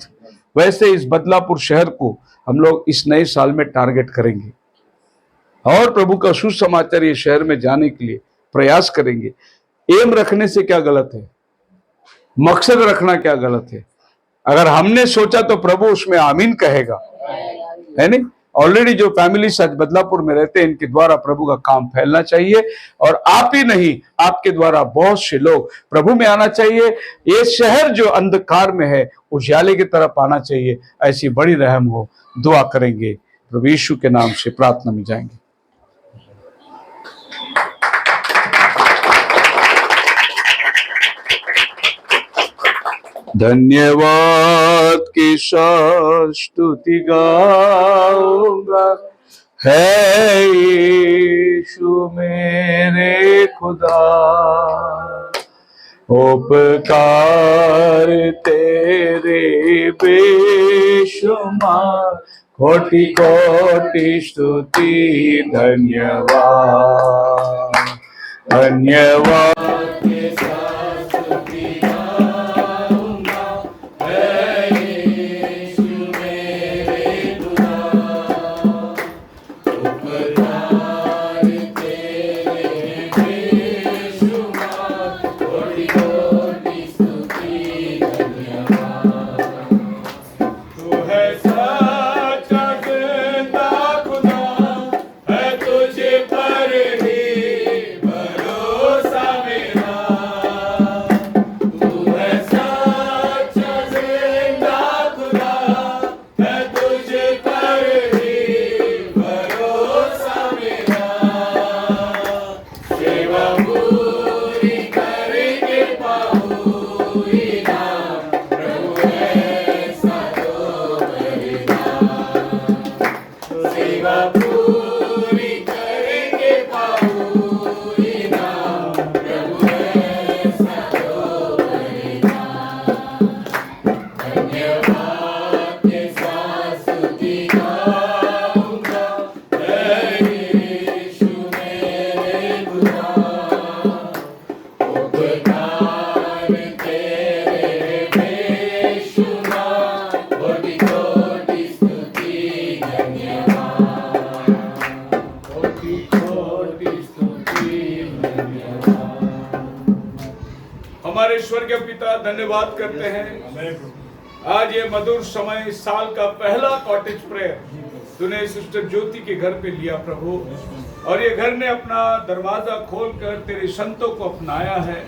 वैसे इस बदलापुर शहर को हम लोग इस नए साल में टारगेट करेंगे और प्रभु का सुसमाचार ये शहर में जाने के लिए प्रयास करेंगे। एम रखने से क्या गलत है? मकसद रखना क्या गलत है? अगर हमने सोचा तो प्रभु उसमें आमीन कहेगा, है नहीं? ऑलरेडी जो फैमिली सच बदलापुर में रहते हैं, इनके द्वारा प्रभु का काम फैलना चाहिए और आप ही नहीं, आपके द्वारा बहुत से लोग प्रभु में आना चाहिए। ये शहर जो अंधकार में है उजाले की तरफ आना चाहिए। ऐसी बड़ी रहम हो, दुआ करेंगे, प्रभु यीशु के नाम से प्रार्थना में जाएंगे। धन्यवाद की स्तुति गाऊंगा, है यीशु मेरे खुदा, उपकार तेरे बेशुमार कोटि कोटि स्तुति धन्यवाद धन्यवाद हमारे स्वर्गीय पिता धन्यवाद करते हैं आज ये मधुर समय इस साल का पहला कॉटेज प्रेयर तूने सिस्टर ज्योति के घर पे लिया प्रभु, और ये घर ने अपना दरवाजा खोलकर तेरे संतों को अपनाया है।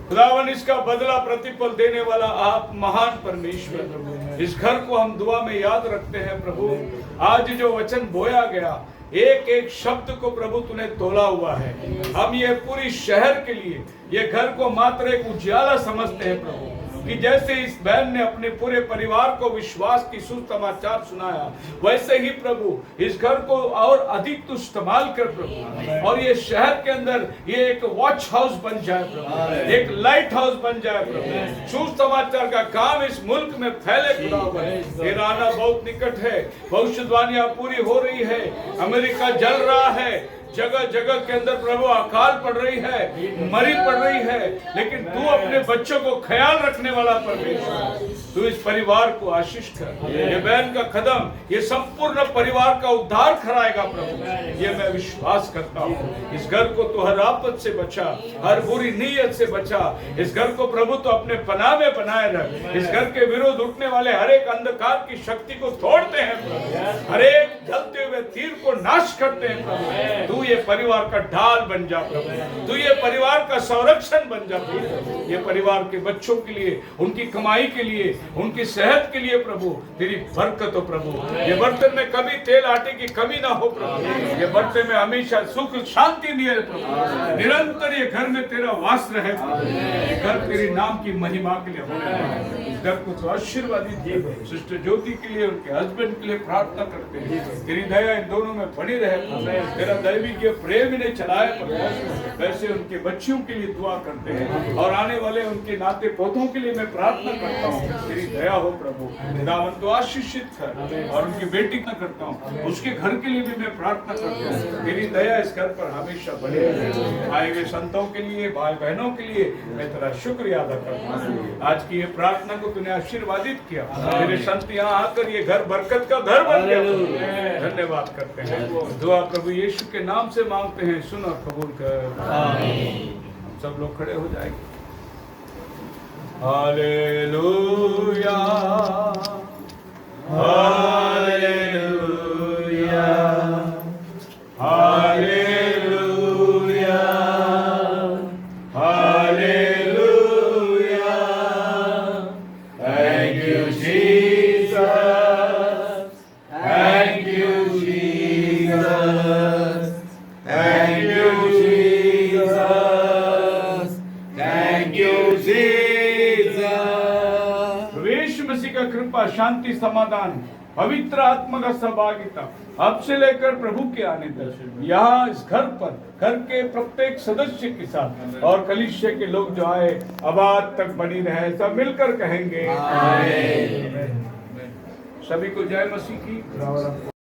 खुदावन इसका बदला प्रतिफल देने वाला आप महान परमेश्वर, इस घर को हम दुआ में याद रखते हैं प्रभु। आज जो वचन बोया गया एक एक शब्द को प्रभु तूने तोला हुआ है। हम ये पूरी शहर के लिए ये घर को मात्र एक उजाला समझते हैं प्रभु, कि जैसे इस बहन ने अपने पूरे परिवार को विश्वास की सुसमाचार सुनाया, वैसे ही प्रभु इस घर को और अधिक तू इस्तेमाल कर प्रभु, और ये शहर के अंदर ये एक वॉच हाउस बन जाए प्रभु, एक लाइट हाउस बन जाए प्रभु। सुसमाचार का काम इस मुल्क में फैले खुदा। तेरा आना बहुत निकट है, भविष्यवाणियां पूरी हो रही है, अमेरिका जल रहा है, जगह जगह के अंदर प्रभु अकाल पड़ रही है, मरी पड़ रही है, लेकिन तू अपने बच्चों को ख्याल रखने वाला परमेश्वर, तू इस परिवार को आशीष कर। ये बहन का कदम ये संपूर्ण परिवार का उद्धार कराएगा प्रभु, ये मैं विश्वास करता हूँ। इस घर को तू हर आफत से बचा, हर बुरी नीयत से बचा। इस घर को प्रभु तो अपने पनाह में बनाए रख। इस घर के विरोध उठने वाले हर एक अंधकार की शक्ति को तोड़ते हैं प्रभु, हर एक जलते हुए तीर को नाश करते हैं प्रभु। तू ये परिवार का ढाल बन जा प्रभु, तू ये परिवार का संरक्षण बन जा प्रभु। ये परिवार के बच्चों के लिए, उनकी कमाई के लिए, उनकी सेहत के लिए प्रभु तेरी बरकत हो प्रभु। ये बर्तन में कभी तेल आटे की कमी ना हो प्रभु, ये बर्तन में हमेशा सुख शांति मिले प्रभु, निरंतर ये घर में तेरा वास रहे प्रभु। ये घर तेरी नाम की महिमा के लिए हो। इस घर को तो आशीर्वादित किए। सिस्टर ज्योति के लिए, उनके हस्बैंड के लिए प्रार्थना करते हैं, तेरी दया इन दोनों में बनी रहे, तेरा दैवीय प्रेम इन्हें चलाए प्रभु। वैसे उनके बच्चियों के लिए दुआ करते हैं, और आने वाले उनके नाते पोतों के लिए मैं प्रार्थना करता हूँ, तेरी दया हो प्रभु। खुदावन तो आशीषित कर, और उनकी बेटी का करता हूँ, उसके घर के लिए भी मैं प्रार्थना करता हूँ, तेरी दया इस घर पर हमेशा बनी रहे। आए हुए संतों के लिए, भाई बहनों के लिए मैं तेरा शुक्रिया अदा करता हूँ। आज की ये प्रार्थना को तूने आशीर्वादित किया, तेरे संत यहाँ आकर ये घर बरकत का घर बन गया। धन्यवाद करते हैं। दुआ प्रभु यीशु के नाम से मांगते हैं, सुन और कबूल कर। हम सब लोग खड़े हो जाएंगे। Hallelujah hallelujah hallelujah hallelujah. Thank you Jesus, thank you Jesus, thank you Jesus, thank you Jesus. Yeshu Masih का कृपा, शांति, समाधान, पवित्र आत्मा का सहभागिता अब से लेकर प्रभु के आने तक यहाँ इस घर पर, घर के प्रत्येक सदस्य के साथ और कलीसिया के लोग जो आए अब आज तक बनी रहे। सब मिलकर कहेंगे आमीन। सभी को जय मसीह की।